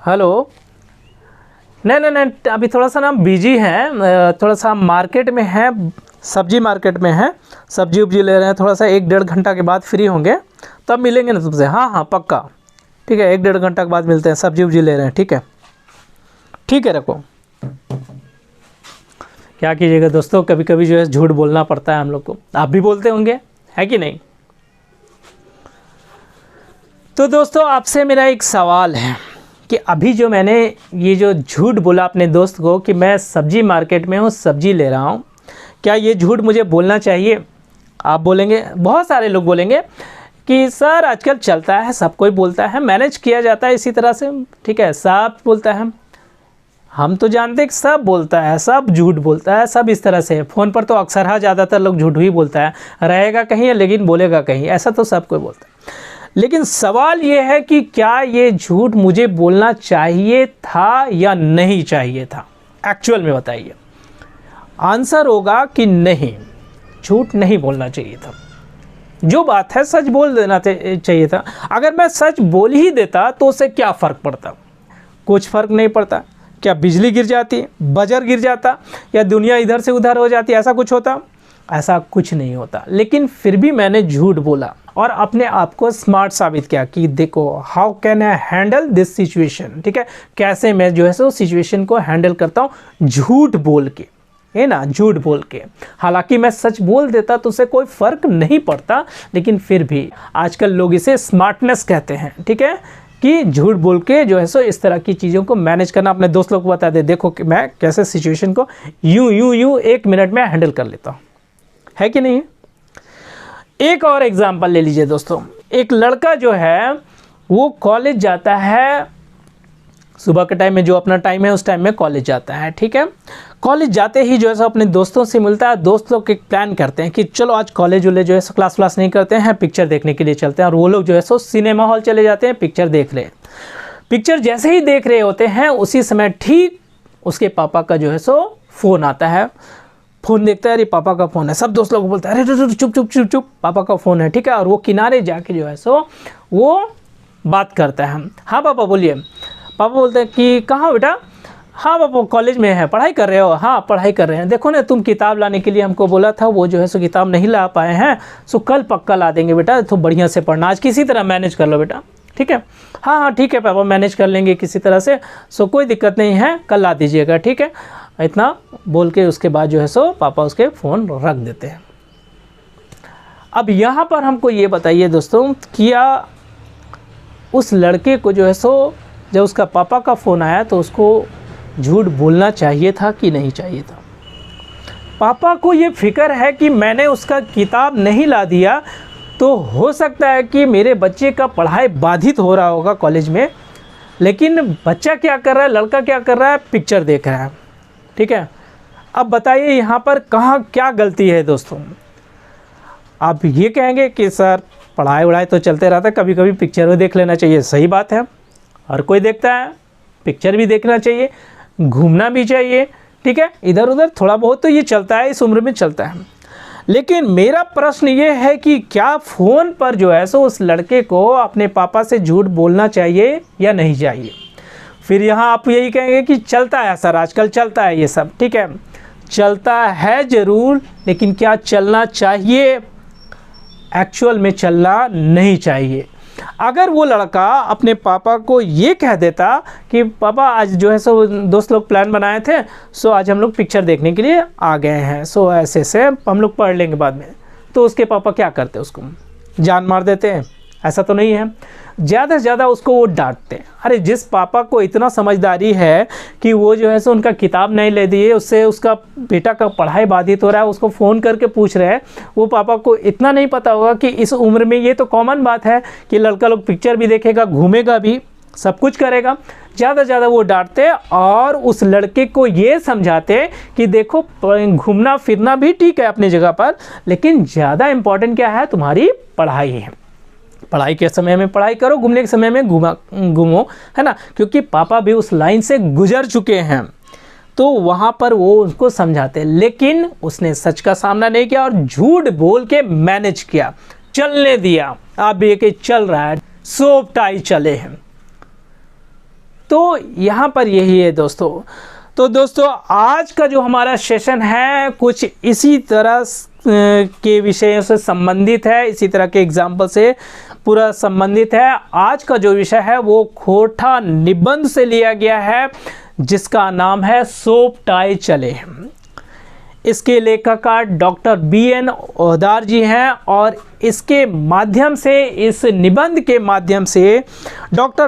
Hello. नहीं नहीं नहीं, अभी थोड़ा सा ना बिजी हैं, थोड़ा सा मार्केट में हैं, सब्जी मार्केट में हैं, सब्जी उब्जी ले रहे हैं। थोड़ा सा 1-1.5 घंटा के बाद फ्री होंगे तब मिलेंगे ना तुमसे। हाँ हाँ पक्का, ठीक है, 1-1.5 घंटा के बाद मिलते हैं। सब्जी उब्जी ले रहे हैं, ठीक है, ठीक है, रखो। क्या कीजिएगा दोस्तों, कभी कभी जो है झूठ बोलना पड़ता है हम लोग को। आप भी बोलते होंगे, है कि नहीं? तो दोस्तों आपसे मेरा एक सवाल है कि अभी जो मैंने ये जो झूठ बोला अपने दोस्त को कि मैं सब्जी मार्केट में हूँ, सब्जी ले रहा हूँ, क्या ये झूठ मुझे बोलना चाहिए? आप बोलेंगे, बहुत सारे लोग बोलेंगे कि सर आजकल चलता है, सब कोई बोलता है, मैनेज किया जाता है इसी तरह से, ठीक है, सब बोलता है। हम तो जानते हैं कि सब बोलता है, सब झूठ बोलता है, सब इस तरह से। फ़ोन पर तो अक्सर हाँ ज़्यादातर लोग झूठ ही बोलता है, रहेगा कहीं लेकिन बोलेगा कहीं, ऐसा तो सब कोई बोलता है। लेकिन सवाल ये है कि क्या ये झूठ मुझे बोलना चाहिए था या नहीं चाहिए था? एक्चुअल में बताइए। आंसर होगा कि नहीं, झूठ नहीं बोलना चाहिए था। जो बात है सच बोल देना चाहिए था। अगर मैं सच बोल ही देता तो उससे क्या फ़र्क पड़ता? कुछ फ़र्क नहीं पड़ता। क्या बिजली गिर जाती, बजर गिर जाता, या दुनिया इधर से उधर हो जाती, ऐसा कुछ होता? ऐसा कुछ नहीं होता। लेकिन फिर भी मैंने झूठ बोला और अपने आप को स्मार्ट साबित किया कि देखो how can I handle this situation, ठीक है, कैसे मैं जो है सो सिचुएशन को हैंडल करता हूँ झूठ बोल के, है ना, झूठ बोल के। हालांकि मैं सच बोल देता तो उससे कोई फ़र्क नहीं पड़ता, लेकिन फिर भी आजकल लोग इसे स्मार्टनेस कहते हैं, ठीक है, कि झूठ बोल के जो है सो इस तरह की चीज़ों को मैनेज करना। अपने दोस्त लोग को बता दे, देखो कि मैं कैसे सिचुएशन को यूं 1 मिनट में हैंडल कर लेता हूँ, है कि नहीं? एक और एग्जांपल ले लीजिए दोस्तों। एक लड़का जो है वो कॉलेज जाता है, सुबह के टाइम में जो अपना टाइम है उस टाइम में कॉलेज जाता है, ठीक है। कॉलेज जाते ही जो है सो अपने दोस्तों से मिलता है। दोस्त लोग एक प्लान करते हैं कि चलो आज कॉलेज वाले जो है सो क्लास व्लास नहीं करते हैं, पिक्चर देखने के लिए चलते हैं। और वो लोग जो है सो सिनेमा हॉल चले जाते हैं, पिक्चर देख रहे हैं। पिक्चर जैसे ही देख रहे होते हैं उसी समय ठीक उसके पापा का जो है सो फ़ोन आता है। फ़ोन देखता है, अरे पापा का फ़ोन है। सब दोस्त लोग बोलते हैं अरे चुप चुप चुप चुप, पापा का फ़ोन है, ठीक है। और वो किनारे जाके जो है सो वो बात करता है। हाँ पापा बोलिए। पापा बोलते हैं कि कहाँ हो बेटा? हाँ पापा कॉलेज में है। पढ़ाई कर रहे हो? हाँ पढ़ाई कर रहे हैं। देखो ना तुम किताब लाने के लिए हमको बोला था, वो जो है सो किताब नहीं ला पाए हैं, सो कल पक्का ला देंगे बेटा, तो बढ़िया से पढ़ना, आज किसी तरह मैनेज कर लो बेटा, ठीक है। हाँ हाँ ठीक है पापा, मैनेज कर लेंगे किसी तरह से, सो कोई दिक्कत नहीं है, कल ला दीजिएगा, ठीक है। इतना बोल के उसके बाद जो है सो पापा उसके फ़ोन रख देते हैं। अब यहाँ पर हमको ये बताइए दोस्तों, क्या उस लड़के को जो है सो जब उसका पापा का फ़ोन आया तो उसको झूठ बोलना चाहिए था कि नहीं चाहिए था? पापा को ये फिक्र है कि मैंने उसका किताब नहीं ला दिया तो हो सकता है कि मेरे बच्चे का पढ़ाई बाधित हो रहा होगा कॉलेज में, लेकिन बच्चा क्या कर रहा है, लड़का क्या कर रहा है, पिक्चर देख रहा है, ठीक है। अब बताइए यहाँ पर कहाँ क्या गलती है दोस्तों? आप ये कहेंगे कि सर पढ़ाई वढ़ाई तो चलते रहता है, कभी कभी पिक्चर भी देख लेना चाहिए। सही बात है, हर कोई देखता है, पिक्चर भी देखना चाहिए, घूमना भी चाहिए, ठीक है, इधर उधर थोड़ा बहुत तो ये चलता है, इस उम्र में चलता है। लेकिन मेरा प्रश्न ये है कि क्या फ़ोन पर जो है सो उस लड़के को अपने पापा से झूठ बोलना चाहिए या नहीं चाहिए? फिर यहाँ आप यही कहेंगे कि चलता है सर, आजकल चलता है ये सब, ठीक है, चलता है ज़रूर, लेकिन क्या चलना चाहिए? एक्चुअल में चलना नहीं चाहिए। अगर वो लड़का अपने पापा को ये कह देता कि पापा आज जो है सो दोस्त लोग प्लान बनाए थे, सो आज हम लोग पिक्चर देखने के लिए आ गए हैं, सो ऐसे से हम लोग पढ़ लेंगे बाद में, तो उसके पापा क्या करते? उसको जान मार देते हैं? ऐसा तो नहीं है। ज़्यादा से ज़्यादा उसको वो डांटते हैं। अरे जिस पापा को इतना समझदारी है कि वो जो है सो उनका किताब नहीं ले दिए, उससे उसका बेटा का पढ़ाई बाधित हो रहा है, उसको फ़ोन करके पूछ रहे हैं, वो पापा को इतना नहीं पता होगा कि इस उम्र में ये तो कॉमन बात है कि लड़का लोग पिक्चर भी देखेगा, घूमेगा भी, सब कुछ करेगा। ज़्यादा से ज़्यादा वो डांटते और उस लड़के को ये समझाते कि देखो घूमना फिरना भी ठीक है अपनी जगह पर, लेकिन ज़्यादा इम्पॉर्टेंट क्या है, तुम्हारी पढ़ाई है। पढ़ाई के समय में पढ़ाई करो, घूमने के समय में घूमो, है ना, क्योंकि पापा भी उस लाइन से गुजर चुके हैं। तो वहाँ पर वो उसको समझाते, लेकिन उसने सच का सामना नहीं किया और झूठ बोल के मैनेज किया, चलने दिया। आप ये कि चल रहा है, सोप टाई चले हैं। तो यहाँ पर यही है दोस्तों। तो दोस्तों आज का जो हमारा सेशन है कुछ इसी तरह के विषयों से संबंधित है, इसी तरह के एग्जाम्पल से पूरा संबंधित है। आज का जो विषय है वो खोटा निबंध से लिया गया है, जिसका नाम है सोप टाई चले। इसके लेखककार डॉक्टर BN ओहदार जी हैं और इसके माध्यम से, इस निबंध के माध्यम से डॉक्टर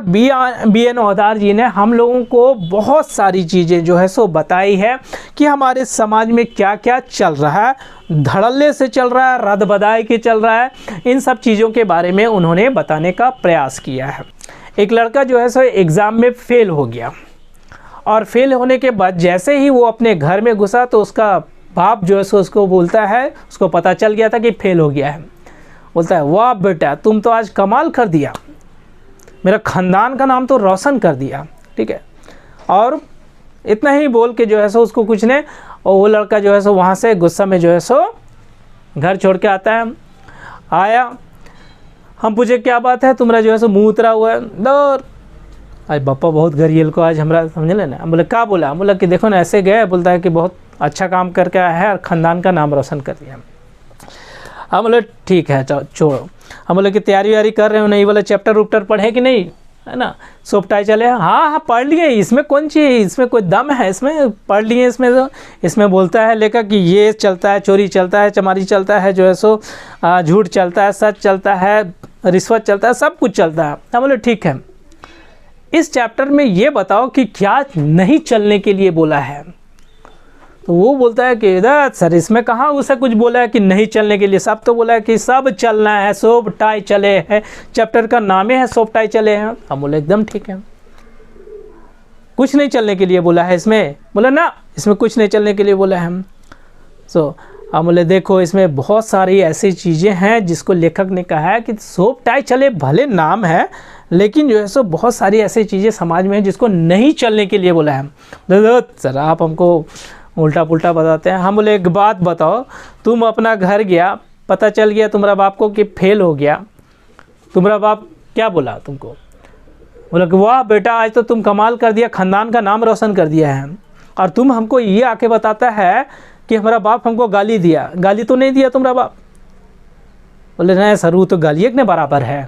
BN ओहदार जी ने हम लोगों को बहुत सारी चीज़ें जो है सो बताई है कि हमारे समाज में क्या क्या चल रहा है, धड़ल्ले से चल रहा है, रद बदाई के चल रहा है, इन सब चीज़ों के बारे में उन्होंने बताने का प्रयास किया है। एक लड़का जो है सो एग्ज़ाम में फ़ेल हो गया और फेल होने के बाद जैसे ही वो अपने घर में घुसा तो उसका बाप जो है सो उसको बोलता है, उसको पता चल गया था कि फेल हो गया है। बोलता है, वाह बेटा तुम तो आज कमाल कर दिया, मेरा ख़ानदान का नाम तो रोशन कर दिया। ठीक है, और इतना ही बोल के जो है सो उसको कुछ ने, और वो लड़का जो है सो वहाँ से गुस्सा में जो है सो घर छोड़ के आता है। आया, हम पूछे क्या बात है, तुम्हारा जो है सो मुँह उतरा हुआ है। दौर आज बापा बहुत गरियल को आज हमारा समझ लेना। हम बोले क्या बोला? बोला कि देखो ना ऐसे गए, बोलता है कि बहुत अच्छा काम करके आया है और ख़ानदान का नाम रोशन कर दिया। हम बोले ठीक है छोड़ो। हम बोले कि तैयारी व्यारी कर रहे हो, नहीं बोले चैप्टर उपटर पढ़े कि नहीं, है ना, सोप टाई चले। हाँ हाँ पढ़ लिए, इसमें कौन चीज़, इसमें कोई दम है, इसमें पढ़ लिए। इसमें बोलता है लेखक कि ये चलता है, चोरी चलता है, चमारी चलता है, जो है सो झूठ चलता है, सच चलता है, रिश्वत चलता है, सब कुछ चलता है। हम बोले ठीक है, इस चैप्टर में ये बताओ कि क्या नहीं चलने के लिए बोला है। तो वो बोलता है कि सर इसमें कहाँ उसे कुछ बोला है कि नहीं चलने के लिए, सब तो बोला है कि सब चलना है, सोप टाई चले है, चैप्टर का नाम है सोप टाई चले हैं। हम बोले एकदम ठीक है, कुछ नहीं चलने के लिए बोला है इसमें। बोला ना इसमें कुछ नहीं चलने के लिए बोला है। हम बोले देखो इसमें बहुत सारी ऐसी चीज़ें हैं जिसको लेखक ने कहा है कि सोप टाई चले भले नाम है, लेकिन जो है सो बहुत सारी ऐसी चीज़ें समाज में हैं जिसको नहीं चलने के लिए बोला है। सर आप हमको उल्टा पुल्टा बताते हैं। हम बोले एक बात बताओ, तुम अपना घर गया, पता चल गया तुम्हारा बाप को कि फेल हो गया, तुम्हारा बाप क्या बोला तुमको? बोला कि वाह बेटा आज तो तुम कमाल कर दिया, ख़ानदान का नाम रोशन कर दिया है। और तुम हमको ये आके बताता है कि हमारा बाप हमको गाली दिया। गाली तो नहीं दिया तुम्हारा बाप? बोले नहीं सर वो तो गाली एक ने बराबर है।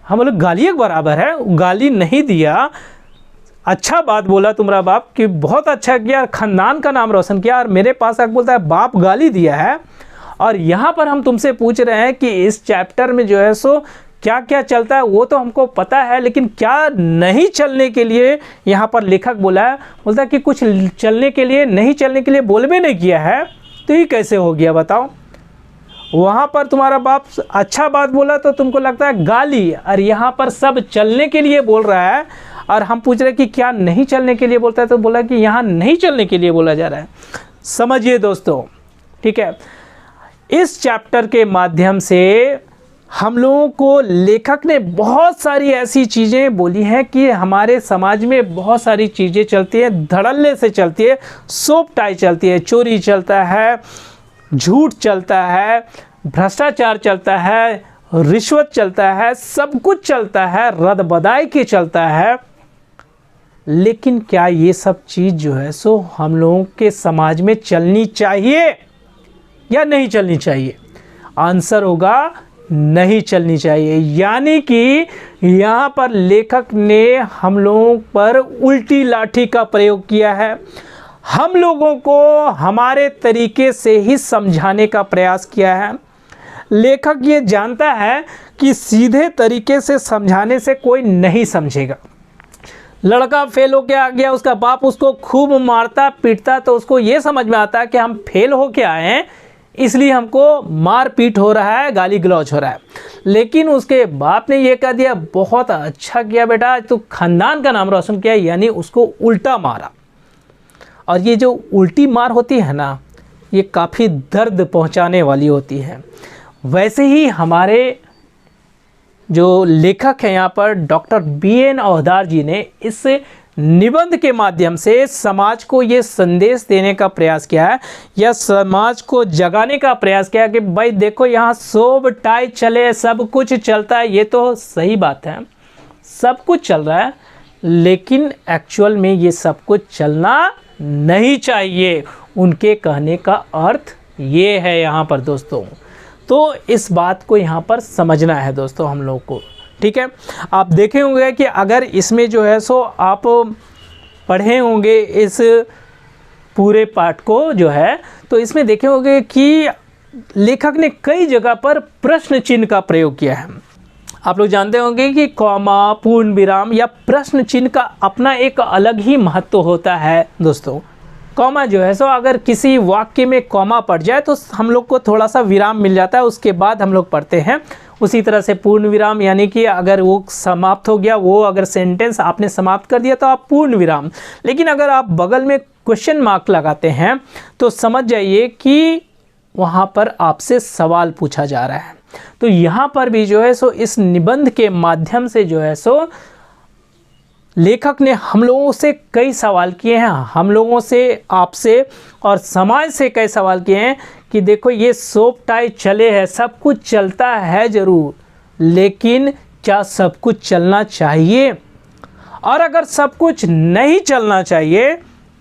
हम बोले गाली एक बराबर है, गाली नहीं दिया, अच्छा बात बोला तुम्हारा बाप कि बहुत अच्छा किया, ख़ानदान का नाम रोशन किया, और मेरे पास आके बोलता है बाप गाली दिया है। और यहाँ पर हम तुमसे पूछ रहे हैं कि इस चैप्टर में जो है सो क्या क्या चलता है वो तो हमको पता है, लेकिन क्या नहीं चलने के लिए यहाँ पर लेखक बोला है। बोलता है कि कुछ चलने के लिए, नहीं चलने के लिए बोल भी नहीं किया है, तो ये कैसे हो गया बताओ? वहाँ पर तुम्हारा बाप अच्छा बात बोला तो तुमको लगता है गाली, और यहाँ पर सब चलने के लिए बोल रहा है। और हम पूछ रहे कि क्या नहीं चलने के लिए बोलता है, तो बोला कि यहाँ नहीं चलने के लिए बोला जा रहा है। समझिए दोस्तों, ठीक है, इस चैप्टर के माध्यम से हम लोगों को लेखक ने बहुत सारी ऐसी चीज़ें बोली हैं कि हमारे समाज में बहुत सारी चीज़ें चलती हैं, धड़ल्ले से चलती है, सोप टाई चलती है, चोरी चलता है, झूठ चलता है, भ्रष्टाचार चलता है, रिश्वत चलता है, सब कुछ चलता है, रद बदाई के चलता है। लेकिन क्या ये सब चीज़ जो है सो हम लोगों के समाज में चलनी चाहिए या नहीं चलनी चाहिए? आंसर होगा नहीं चलनी चाहिए। यानी कि यहाँ पर लेखक ने हम लोगों पर उल्टी लाठी का प्रयोग किया है, हम लोगों को हमारे तरीके से ही समझाने का प्रयास किया है। लेखक ये जानता है कि सीधे तरीके से समझाने से कोई नहीं समझेगा। लड़का फेल हो के आ गया, उसका बाप उसको खूब मारता पीटता, तो उसको ये समझ में आता है कि हम फेल हो के आए हैं, इसलिए हमको मार पीट हो रहा है, गाली गलौज हो रहा है। लेकिन उसके बाप ने ये कह दिया बहुत अच्छा किया बेटा, तो ख़ानदान का नाम रोशन किया, यानी उसको उल्टा मारा। और ये जो उल्टी मार होती है ना, ये काफ़ी दर्द पहुंचाने वाली होती है। वैसे ही हमारे जो लेखक हैं यहाँ पर डॉक्टर BN ओहदार जी ने इस निबंध के माध्यम से समाज को ये संदेश देने का प्रयास किया है, या समाज को जगाने का प्रयास किया कि भाई देखो यहाँ सोप टाई चले, सब कुछ चलता है। ये तो सही बात है, सब कुछ चल रहा है, लेकिन एक्चुअल में ये सब कुछ चलना नहीं चाहिए। उनके कहने का अर्थ ये है यहाँ पर दोस्तों। तो इस बात को यहाँ पर समझना है दोस्तों हम लोग को, ठीक है। आप देखे होंगे कि अगर इसमें जो है सो आप पढ़े होंगे इस पूरे पाठ को जो है, तो इसमें देखे होंगे कि लेखक ने कई जगह पर प्रश्न चिन्ह का प्रयोग किया है। आप लोग जानते होंगे कि कॉमा, पूर्ण विराम या प्रश्न चिन्ह का अपना एक अलग ही महत्व होता है दोस्तों। कॉमा जो है सो अगर किसी वाक्य में कॉमा पड़ जाए तो हम लोग को थोड़ा सा विराम मिल जाता है, उसके बाद हम लोग पढ़ते हैं। उसी तरह से पूर्ण विराम यानी कि अगर वो समाप्त हो गया, वो अगर सेंटेंस आपने समाप्त कर दिया तो आप पूर्ण विराम। लेकिन अगर आप बगल में क्वेश्चन मार्क लगाते हैं तो समझ जाइए कि वहाँ पर आपसे सवाल पूछा जा रहा है। तो यहाँ पर भी जो है सो इस निबंध के माध्यम से जो है सो लेखक ने हम लोगों से कई सवाल किए हैं, हम लोगों से, आपसे और समाज से कई सवाल किए हैं कि देखो ये सोप टाई चले हैं, सब कुछ चलता है ज़रूर, लेकिन क्या सब कुछ चलना चाहिए? और अगर सब कुछ नहीं चलना चाहिए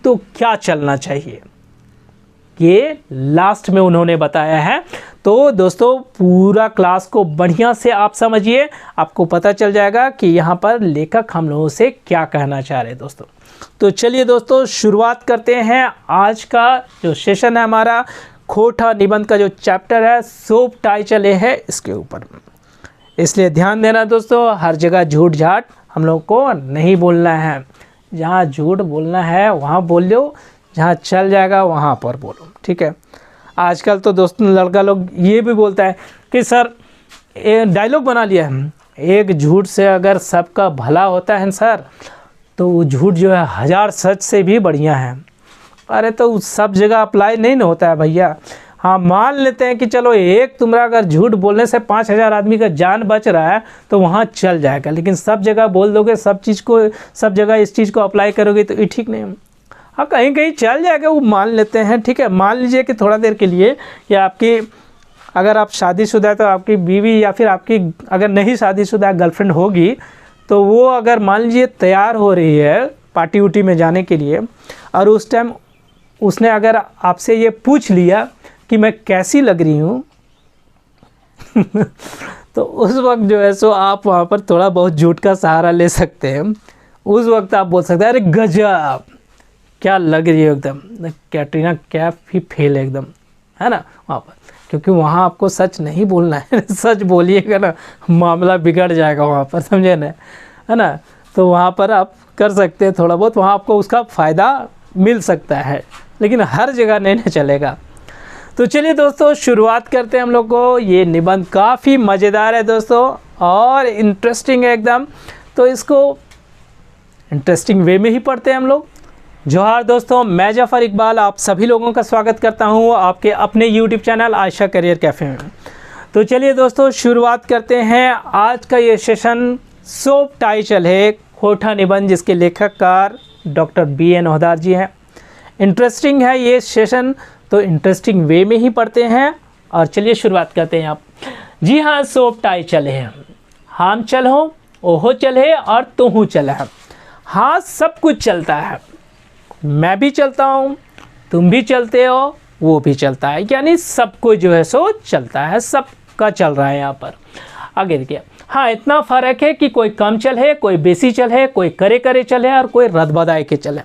तो क्या चलना चाहिए? ये लास्ट में उन्होंने बताया है। तो दोस्तों पूरा क्लास को बढ़िया से आप समझिए, आपको पता चल जाएगा कि यहाँ पर लेखक हम लोगों से क्या कहना चाह रहे हैं दोस्तों। तो चलिए दोस्तों शुरुआत करते हैं। आज का जो सेशन है हमारा खोटा निबंध का जो चैप्टर है सोप टाई चले है इसके ऊपर। इसलिए ध्यान देना दोस्तों, हर जगह झूठ झाट हम लोग को नहीं बोलना है। जहाँ झूठ बोलना है वहाँ बोल लो, जहाँ चल जाएगा वहाँ पर बोलो, ठीक है। आजकल तो दोस्तों लड़का लोग ये भी बोलता है कि सर डायलॉग बना लिया है, एक झूठ से अगर सबका भला होता है सर तो वो झूठ जो है 1000 सच से भी बढ़िया है। अरे तो सब जगह अप्लाई नहीं ना होता है भैया। हाँ मान लेते हैं कि चलो एक तुम्हारा अगर झूठ बोलने से 5000 आदमी का जान बच रहा है तो वहाँ चल जाएगा, लेकिन सब जगह बोल दोगे, सब चीज़ को, सब जगह इस चीज़ को अप्लाई करोगे तो ये ठीक नहीं। हाँ कहीं कहीं चल जाएगा, वो मान लेते हैं, ठीक है। मान लीजिए कि थोड़ा देर के लिए या आपकी, अगर आप शादीशुदा है तो आपकी बीवी या फिर आपकी अगर नहीं शादीशुदा गर्लफ्रेंड होगी तो वो अगर मान लीजिए तैयार हो रही है पार्टी उटी में जाने के लिए और उस टाइम उसने अगर आपसे ये पूछ लिया कि मैं कैसी लग रही हूँ तो उस वक्त जो है सो आप वहाँ पर थोड़ा बहुत झूठ का सहारा ले सकते हैं। उस वक्त आप बोल सकते हैं अरे गजब क्या लग रही है, एकदम कैटरीना कैफ ही फेल है एकदम, है ना वहाँ पर, क्योंकि वहाँ आपको सच नहीं बोलना है। सच बोलिएगा ना मामला बिगड़ जाएगा वहाँ पर, समझे ना, है ना। तो वहाँ पर आप कर सकते हैं थोड़ा बहुत, वहाँ आपको उसका फ़ायदा मिल सकता है, लेकिन हर जगह नहीं चलेगा। तो चलिए दोस्तों शुरुआत करते हैं हम लोग को। ये निबंध काफ़ी मज़ेदार है दोस्तों और इंटरेस्टिंग है एकदम, तो इसको इंटरेस्टिंग वे में ही पढ़ते हैं हम लोग। जोहार दोस्तों, मैं जफ़र इकबाल आप सभी लोगों का स्वागत करता हूं आपके अपने YouTube channel Ayesha career cafe में। तो चलिए दोस्तों शुरुआत करते हैं। आज का ये सेशन सोप टाई चले खोटा निबंध, जिसके लेखककार डॉक्टर BN ओहदार जी हैं। इंटरेस्टिंग है ये सेशन, तो इंटरेस्टिंग वे में ही पढ़ते हैं और चलिए शुरुआत करते हैं आप। जी हाँ, सोप टाई चले हैं, हम चलो ओहो चले और तुहू चले हैं। हाँ सब कुछ चलता है, मैं भी चलता हूँ, तुम भी चलते हो, वो भी चलता है, यानी सब कुछ जो है सो चलता है, सबका चल रहा है यहाँ पर। आगे देखिए, हाँ इतना फ़र्क है कि कोई कम चल है, कोई बेसी चल है, कोई करे करे चल है और कोई रद बदाए के चले।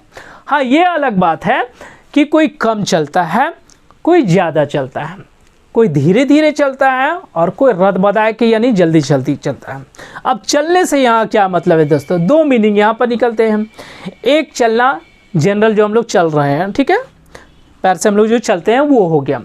हाँ ये अलग बात है कि कोई कम चलता है, कोई ज़्यादा चलता है, कोई धीरे धीरे चलता है और कोई रद बदाए के यानी जल्दी जल्दी चलता है। अब चलने से यहाँ क्या मतलब है दोस्तों, दो मीनिंग यहाँ पर निकलते हैं। एक चलना जनरल जो हम लोग चल रहे हैं, ठीक है, पैर से हम लोग जो चलते हैं वो हो गया,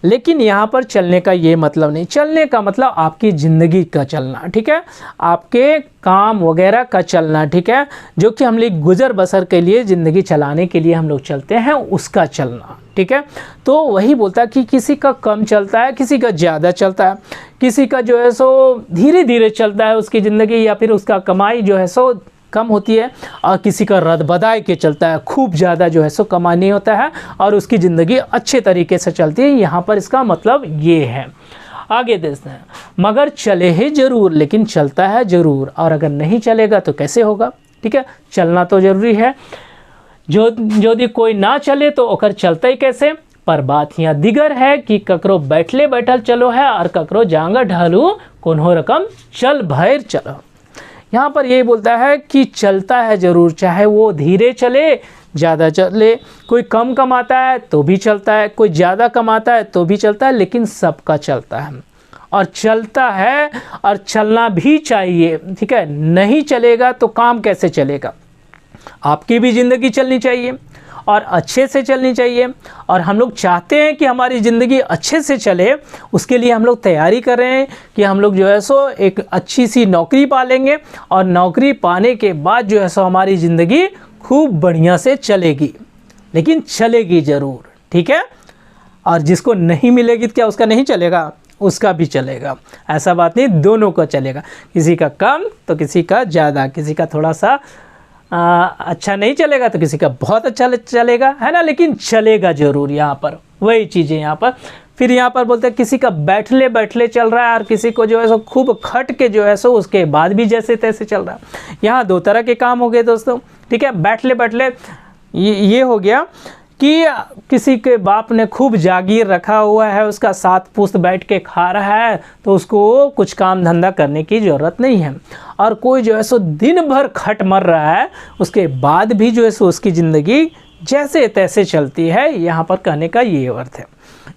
लेकिन यहाँ पर चलने का ये मतलब नहीं। चलने का मतलब आपकी ज़िंदगी का चलना, ठीक है, आपके काम वगैरह का चलना, ठीक है, जो कि हम लोग गुजर बसर के लिए ज़िंदगी चलाने के लिए हम लोग चलते हैं, उसका चलना, ठीक है। तो वही बोलता है कि किसी का कम चलता है, किसी का ज़्यादा चलता है, किसी का जो है सो धीरे धीरे चलता है उसकी ज़िंदगी, या फिर उसका कमाई जो है सो कम होती है, और किसी का रद बदाए के चलता है, खूब ज़्यादा जो है सो कमानी होता है और उसकी ज़िंदगी अच्छे तरीके से चलती है। यहाँ पर इसका मतलब ये है। आगे देखते हैं, मगर चले है ज़रूर, लेकिन चलता है ज़रूर, और अगर नहीं चलेगा तो कैसे होगा, ठीक है, चलना तो जरूरी है। जो यदि कोई ना चले तो ओकर चलते कैसे। पर बात यहाँ दिगर है कि ककरो बैठले बैठल चलो है और ककरो जांगा ढालू कोनो रकम चल भैर चलो। यहाँ पर यही बोलता है कि चलता है ज़रूर, चाहे वो धीरे चले ज़्यादा चले, कोई कम कमाता है तो भी चलता है, कोई ज़्यादा कमाता है तो भी चलता है, लेकिन सबका चलता है और चलता है और चलना भी चाहिए। ठीक है, नहीं चलेगा तो काम कैसे चलेगा। आपकी भी ज़िंदगी चलनी चाहिए और अच्छे से चलनी चाहिए, और हम लोग चाहते हैं कि हमारी ज़िंदगी अच्छे से चले। उसके लिए हम लोग तैयारी कर रहे हैं कि हम लोग जो है सो एक अच्छी सी नौकरी पा लेंगे और नौकरी पाने के बाद जो है सो हमारी ज़िंदगी खूब बढ़िया से चलेगी, लेकिन चलेगी ज़रूर। ठीक है, और जिसको नहीं मिलेगी तो क्या उसका नहीं चलेगा, उसका भी चलेगा। ऐसा बात नहीं, दोनों का चलेगा, किसी का कम तो किसी का ज़्यादा, किसी का थोड़ा सा अच्छा नहीं चलेगा तो किसी का बहुत अच्छा चलेगा, है ना, लेकिन चलेगा ज़रूर। यहाँ पर वही चीज़ें यहाँ पर फिर यहाँ पर बोलते हैं किसी का बैठले बैठले चल रहा है और किसी को जो है सो खूब खट के जो है सो उसके बाद भी जैसे तैसे चल रहा है। यहाँ दो तरह के काम हो गए दोस्तों। ठीक है, बैठले बैठले ये हो गया कि किसी के बाप ने खूब जागीर रखा हुआ है, उसका 7 पुश्त बैठ के खा रहा है, तो उसको कुछ काम धंधा करने की ज़रूरत नहीं है। और कोई जो है सो दिन भर खट मर रहा है, उसके बाद भी जो है सो उसकी ज़िंदगी जैसे तैसे चलती है। यहाँ पर कहने का ये अर्थ है।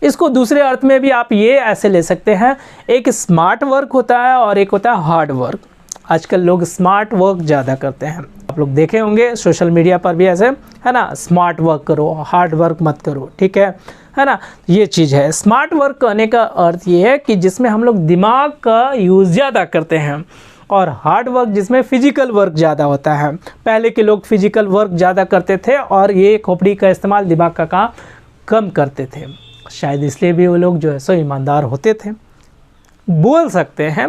इसको दूसरे अर्थ में भी आप ये ऐसे ले सकते हैं, एक स्मार्ट वर्क होता है और एक होता है हार्ड वर्क। आजकल लोग स्मार्ट वर्क ज़्यादा करते हैं, आप लोग देखे होंगे सोशल मीडिया पर भी ऐसे, है ना, स्मार्ट वर्क करो हार्ड वर्क मत करो। ठीक है ना, ये चीज़ है। स्मार्ट वर्क करने का अर्थ ये है कि जिसमें हम लोग दिमाग का यूज़ ज़्यादा करते हैं, और हार्ड वर्क जिसमें फिजिकल वर्क ज़्यादा होता है। पहले के लोग फिजिकल वर्क ज़्यादा करते थे और ये खोपड़ी का इस्तेमाल, दिमाग का काम कम करते थे। शायद इसलिए भी वो लोग जो है सो ईमानदार होते थे। बोल सकते हैं,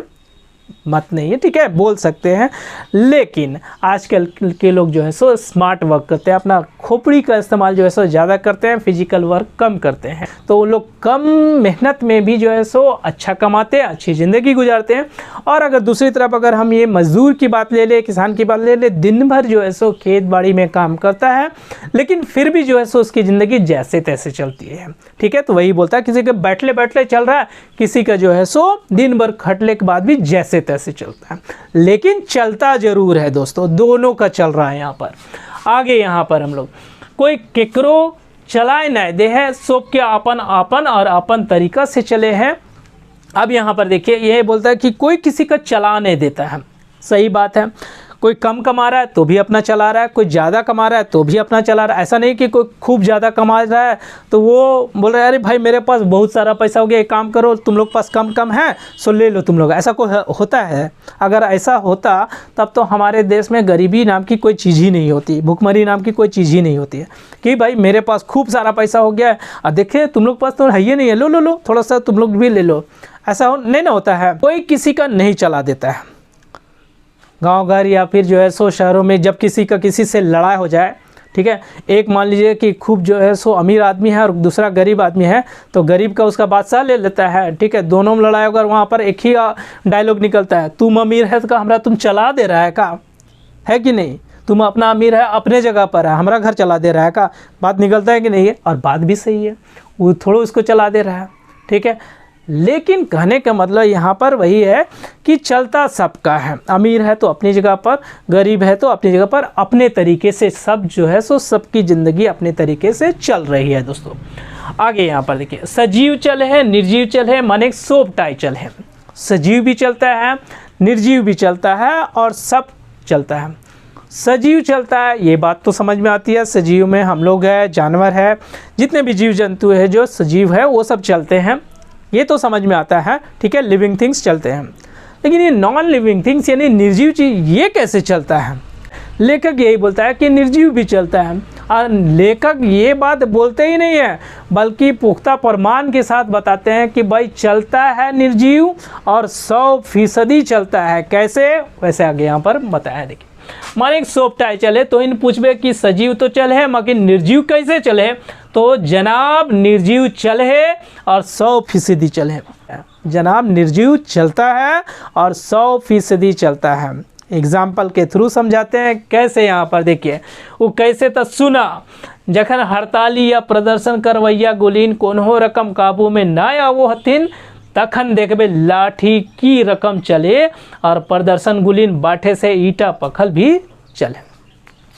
मत नहीं है, ठीक है, बोल सकते हैं, लेकिन आजकल के लोग जो है सो स्मार्ट वर्क करते हैं, अपना खोपड़ी का इस्तेमाल जो है सो ज़्यादा करते हैं, फिजिकल वर्क कम करते हैं। तो वो लोग कम मेहनत में भी जो है सो अच्छा कमाते हैं, अच्छी ज़िंदगी गुजारते हैं। और अगर दूसरी तरफ अगर हम ये मज़दूर की बात ले ले, किसान की बात ले ले, दिन भर जो है सो खेत बाड़ी में काम करता है, लेकिन फिर भी जो है सो उसकी ज़िंदगी जैसे तैसे चलती है। ठीक है, तो वही बोलता है किसी का बैठले बैठले चल रहा है, किसी का जो है सो दिन भर खटले के बाद भी जैसे तैसे चलता है, लेकिन चलता जरूर है दोस्तों। दोनों का चल रहा है यहाँ पर। आगे यहाँ पर हम लोग कोई केकरो चलाए न दे है, सब के अपन अपन और अपन तरीका से चले हैं। अब यहाँ पर देखिए ये बोलता है कि कोई किसी का चला नहीं देता है। सही बात है, कोई कम कमा रहा है तो भी अपना चला रहा है, कोई ज़्यादा कमा रहा है तो भी अपना चला रहा है। ऐसा नहीं कि कोई खूब ज़्यादा कमा रहा है तो वो बोल रहा है अरे भाई मेरे पास बहुत सारा पैसा हो गया, एक काम करो तुम लोग पास कम कम है सो ले लो तुम लोग। ऐसा कोई होता है? अगर ऐसा होता तब तो हमारे देश में गरीबी नाम की कोई चीज़ ही नहीं होती, भुखमरी नाम की कोई चीज़ ही नहीं होती है कि भाई मेरे पास खूब सारा पैसा हो गया है और देखिए तुम लोग पास तो है ही नहीं है, लो लो लो थोड़ा सा तुम लोग भी ले लो। ऐसा नहीं ना होता है। कोई किसी का नहीं चला देता है। गांव घर या फिर जो है सो शहरों में जब किसी का किसी से लड़ाई हो जाए, ठीक है, एक मान लीजिए कि खूब जो है सो अमीर आदमी है और दूसरा गरीब आदमी है, तो गरीब का उसका बादशाह ले लेता है। ठीक है, दोनों में लड़ाई होगा, वहाँ पर एक ही डायलॉग निकलता है, तुम अमीर है तो हमारा तुम चला दे रहा है का, है कि नहीं? तुम अपना अमीर है, अपने जगह पर है, हमारा घर चला दे रहा है का, बात निकलता है कि नहीं है? और बात भी सही है, वो थोड़ा उसको चला दे रहा है। ठीक है, लेकिन कहने का मतलब यहाँ पर वही है कि चलता सबका है। अमीर है तो अपनी जगह पर, गरीब है तो अपनी जगह पर, अपने तरीके से सब जो है सो सबकी ज़िंदगी अपने तरीके से चल रही है दोस्तों। आगे यहाँ पर देखिए सजीव चल है, निर्जीव चल है, माने सोपटाई चल है। सजीव भी चलता है, निर्जीव भी चलता है और सब चलता है। सजीव चलता है, ये बात तो समझ में आती है। सजीव में हम लोग है, जानवर है, जितने भी जीव जंतु है जो सजीव है वो सब चलते हैं, ये तो समझ में आता है। ठीक है, लिविंग थिंग्स चलते हैं, लेकिन ये नॉन लिविंग थिंग्स यानी निर्जीव चीज़ ये कैसे चलता है? लेखक यही बोलता है कि निर्जीव भी चलता है। और लेखक ये बात बोलते ही नहीं है, बल्कि पुख्ता प्रमाण के साथ बताते हैं कि भाई चलता है निर्जीव और 100% चलता है। कैसे? वैसे आगे यहाँ पर बताया। देखिए माने सोपटाई चले तो इन पूछबे कि सजीव तो चल है मगर निर्जीव कैसे चले, तो जनाब निर्जीव चल है और 100% चल है। जनाब निर्जीव चलता है और 100% चलता है। एग्जाम्पल के थ्रू समझाते हैं। कैसे, यहाँ पर देखिए वो कैसे तो सुना, जखन हड़ताली या प्रदर्शन करवैया गुलीन कोनो रकम काबू में ना आवो हथिन तखन देखबे लाठी की रकम चले और प्रदर्शन गुलीन बाटे से ईटा पखल भी चले।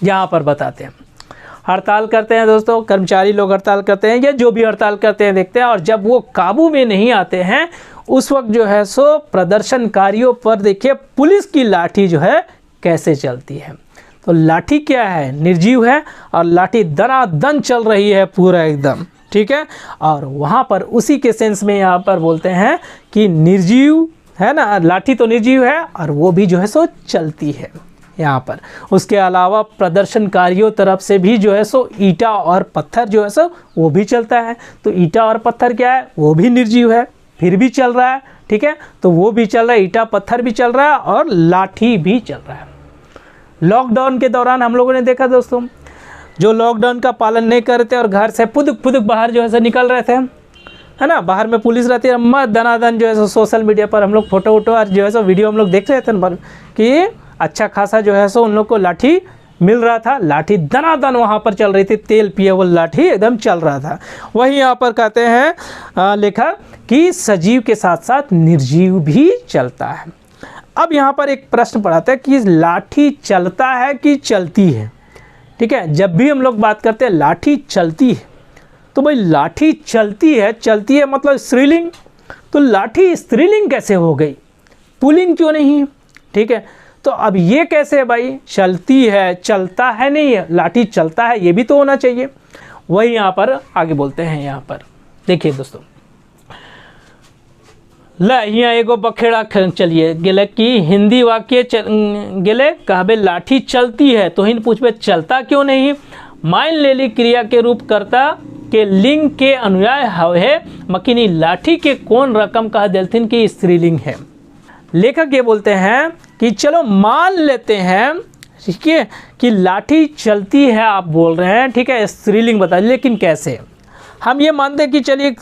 यहाँ पर बताते हैं हड़ताल करते हैं दोस्तों, कर्मचारी लोग हड़ताल करते हैं या जो भी हड़ताल करते हैं देखते हैं, और जब वो काबू में नहीं आते हैं उस वक्त जो है सो प्रदर्शनकारियों पर देखिए पुलिस की लाठी जो है कैसे चलती है। तो लाठी क्या है, निर्जीव है, और लाठी दनादन चल रही है पूरा एकदम, ठीक है। और वहाँ पर उसी के सेंस में यहाँ पर बोलते हैं कि निर्जीव है ना, लाठी तो निर्जीव है और वो भी जो है सो चलती है यहाँ पर। उसके अलावा प्रदर्शनकारियों तरफ से भी जो है सो ईटा और पत्थर जो है सो वो भी चलता है। तो ईटा और पत्थर क्या है, वो भी निर्जीव है, फिर भी चल रहा है, ठीक है। तो वो भी चल रहा है, ईटा पत्थर भी चल रहा है और लाठी भी चल रहा है। लॉकडाउन के दौरान हम लोगों ने देखा दोस्तों, जो लॉकडाउन का पालन नहीं कर रहे थे और घर से फुदक फुदक बाहर जो है सो निकल रहे थे, है ना, बाहर में पुलिस रहती है, मत दनादन जो है सो सोशल मीडिया पर हम लोग फोटो वोटो और जो है सो वीडियो हम लोग देख रहे थे न कि अच्छा खासा जो है सो उन लोग को लाठी मिल रहा था, लाठी दनादन वहाँ पर चल रही थी, तेल पिए वो लाठी एकदम चल रहा था। वही यहाँ पर कहते हैं लेखक कि सजीव के साथ साथ निर्जीव भी चलता है। अब यहाँ पर एक प्रश्न पढ़ाता है कि लाठी चलता है कि चलती है, ठीक है। जब भी हम लोग बात करते हैं लाठी चलती है, तो भाई लाठी चलती है मतलब स्त्रीलिंग, तो लाठी स्त्रीलिंग कैसे हो गई, पुल्लिंग क्यों नहीं, ठीक है। तो अब ये कैसे है भाई, चलती है, चलता है नहीं है, लाठी चलता है ये भी तो होना चाहिए। वही यहाँ पर आगे बोलते हैं, यहाँ पर देखिए दोस्तों, ला यहाँ एगो बखेड़ा चलिए गेले कि हिंदी वाक्य गेले कहबे लाठी चलती है, तो हिन पूछबे चलता क्यों नहीं। मान लेली क्रिया के रूप कर्ता के लिंग के अनुयाय हवे मकिनी लाठी के कौन रकम कह देलथिन कि स्त्रीलिंग है। लेखक ये बोलते हैं कि चलो मान लेते हैं, ठीक है, कि लाठी चलती है, आप बोल रहे हैं, ठीक है, स्त्रीलिंग बता, लेकिन कैसे। हम ये मानते हैं कि चलिए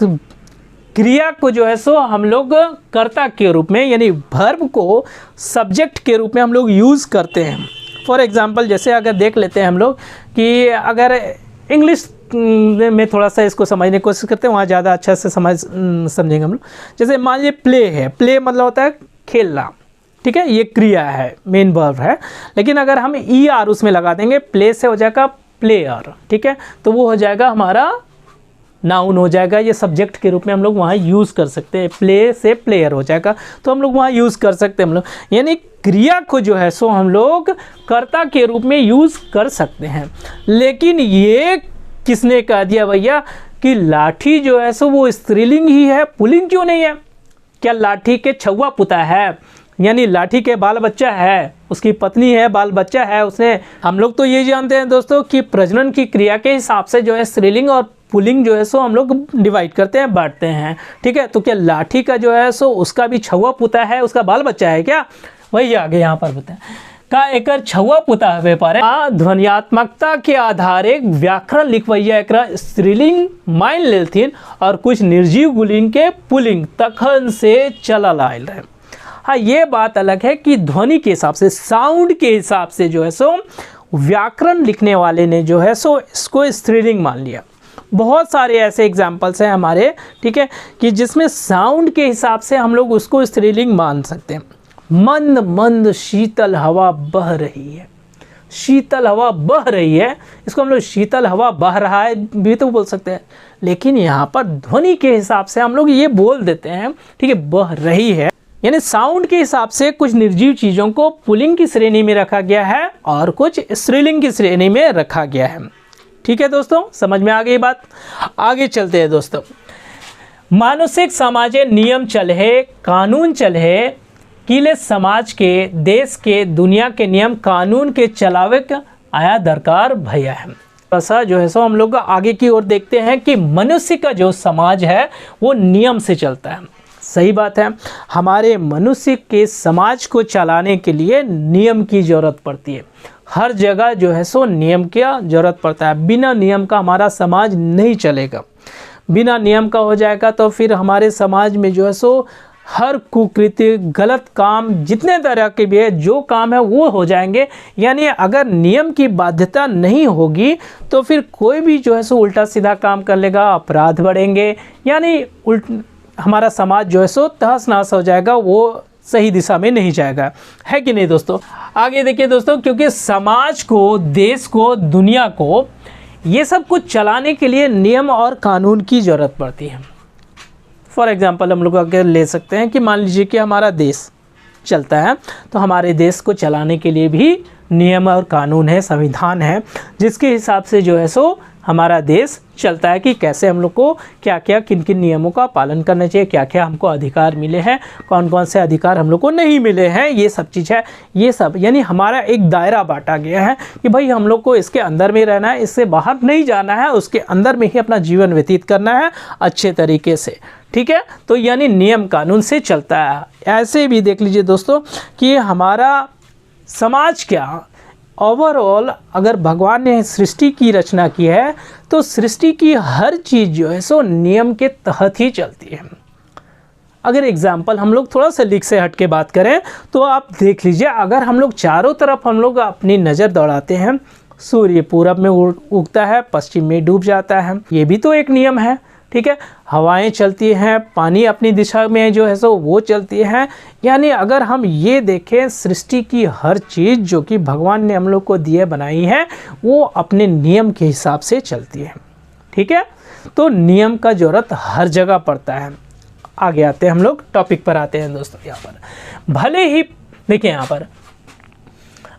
क्रिया को जो है सो हम लोग कर्ता के रूप में यानी वर्ब को सब्जेक्ट के रूप में हम लोग यूज़ करते हैं। फॉर एग्जांपल जैसे अगर देख लेते हैं हम लोग कि अगर इंग्लिश में थोड़ा सा इसको समझने की कोशिश करते हैं, वहाँ ज़्यादा अच्छा से समझेंगे हम लोग। जैसे मान लीजिए प्ले है, प्ले मतलब होता है खेलना, ठीक है, ये क्रिया है, मेन वर्ब है। लेकिन अगर हम ER उसमें लगा देंगे, प्ले से हो जाएगा प्लेयर, ठीक है, तो वो हो जाएगा हमारा नाउन हो जाएगा, ये सब्जेक्ट के रूप में हम लोग वहाँ यूज़ कर सकते हैं। प्ले से प्लेयर हो जाएगा, तो हम लोग वहाँ यूज़ कर सकते हैं हम लोग, यानी क्रिया को जो है सो हम लोग कर्ता के रूप में यूज़ कर सकते हैं। लेकिन ये किसने कह दिया भैया कि लाठी जो है सो वो स्त्रीलिंग ही है, पुल्लिंग क्यों नहीं है। क्या लाठी के छुआ पुता है, यानी लाठी के बाल बच्चा है, उसकी पत्नी है, बाल बच्चा है उसने। हम लोग तो ये जानते हैं दोस्तों कि प्रजनन की क्रिया के हिसाब से जो है स्त्रीलिंग और पुल्लिंग जो है सो हम लोग डिवाइड करते हैं, बांटते हैं, ठीक है। तो क्या लाठी का जो है सो उसका भी छुआ पुता है, उसका बाल बच्चा है क्या, वही आगे यहाँ पर बताएं का एकर छुआ पुता है व्यापार ध्वनियात्मकता के आधारे व्याकरण लिखवैया एकरा स्त्रीलिंग मान लेथिन और कुछ निर्जीव गुलिंग के पुल्लिंग तखन से चलल आयल रहे। हाँ, ये बात अलग है कि ध्वनि के हिसाब से, साउंड के हिसाब से जो है सो व्याकरण लिखने वाले ने जो है सो इसको स्त्रीलिंग मान लिया। बहुत सारे ऐसे एग्जाम्पल्स हैं हमारे, ठीक है, कि जिसमें साउंड के हिसाब से हम लोग उसको स्त्रीलिंग मान सकते हैं। मंद मंद शीतल हवा बह रही है, शीतल हवा बह रही है, इसको हम लोग शीतल हवा बह रहा है भी तो बोल सकते हैं। लेकिन यहाँ पर ध्वनि के हिसाब से हम लोग ये बोल देते हैं, ठीक है, बह रही है, यानी साउंड के हिसाब से कुछ निर्जीव चीज़ों को पुल्लिंग की श्रेणी में रखा गया है और कुछ स्त्रीलिंग की श्रेणी में रखा गया है। ठीक है दोस्तों, समझ में आ गई बात। आगे चलते हैं दोस्तों। मानुषिक समाजे नियम चलहे, कानून चलहे, किले समाज के, देश के, दुनिया के नियम कानून के चलावे का आया दरकार भैया है। ऐसा जो है सो हम लोग आगे की ओर देखते हैं कि मनुष्य का जो समाज है वो नियम से चलता है। सही बात है, हमारे मनुष्य के समाज को चलाने के लिए नियम की ज़रूरत पड़ती है। हर जगह जो है सो नियम की ज़रूरत पड़ता है। बिना नियम का हमारा समाज नहीं चलेगा। बिना नियम का हो जाएगा तो फिर हमारे समाज में जो है सो हर कुकृत्य, गलत काम, जितने तरह के भी है जो काम है वो हो जाएंगे। यानी अगर नियम की बाध्यता नहीं होगी तो फिर कोई भी जो है सो उल्टा सीधा काम कर लेगा, अपराध बढ़ेंगे, यानी हमारा समाज जो है सो तहस नहस हो जाएगा, वो सही दिशा में नहीं जाएगा, है कि नहीं दोस्तों। आगे देखिए दोस्तों, क्योंकि समाज को, देश को, दुनिया को ये सब कुछ चलाने के लिए नियम और कानून की ज़रूरत पड़ती है। फॉर एग्ज़ाम्पल हम लोग अगर ले सकते हैं कि मान लीजिए कि हमारा देश चलता है, तो हमारे देश को चलाने के लिए भी नियम और कानून है, संविधान है, जिसके हिसाब से जो है सो हमारा देश चलता है कि कैसे हम लोग को क्या क्या, किन किन नियमों का पालन करना चाहिए, क्या क्या हमको अधिकार मिले हैं, कौन कौन से अधिकार हम लोग को नहीं मिले हैं, ये सब चीज़ है। ये सब यानी हमारा एक दायरा बांटा गया है कि भाई हम लोग को इसके अंदर में रहना है, इससे बाहर नहीं जाना है, उसके अंदर में ही अपना जीवन व्यतीत करना है अच्छे तरीके से, ठीक है। तो यानी नियम कानून से चलता है। ऐसे भी देख लीजिए दोस्तों कि हमारा समाज क्या, ओवरऑल अगर भगवान ने सृष्टि की रचना की है तो सृष्टि की हर चीज़ जो है सो नियम के तहत ही चलती है। अगर एग्जाम्पल हम लोग थोड़ा सा लीक से हट के बात करें तो आप देख लीजिए, अगर हम लोग चारों तरफ हम लोग अपनी नज़र दौड़ाते हैं, सूर्य पूरब में उगता है, पश्चिम में डूब जाता है, ये भी तो एक नियम है, ठीक है। हवाएं चलती हैं, पानी अपनी दिशा में जो है सो वो चलती हैं। यानी अगर हम ये देखें, सृष्टि की हर चीज़ जो कि भगवान ने हम लोग को दिए बनाई है वो अपने नियम के हिसाब से चलती है, ठीक है। तो नियम का ज़रूरत हर जगह पड़ता है। आगे आते हैं, हम लोग टॉपिक पर आते हैं दोस्तों। यहाँ पर भले ही देखिए, यहाँ पर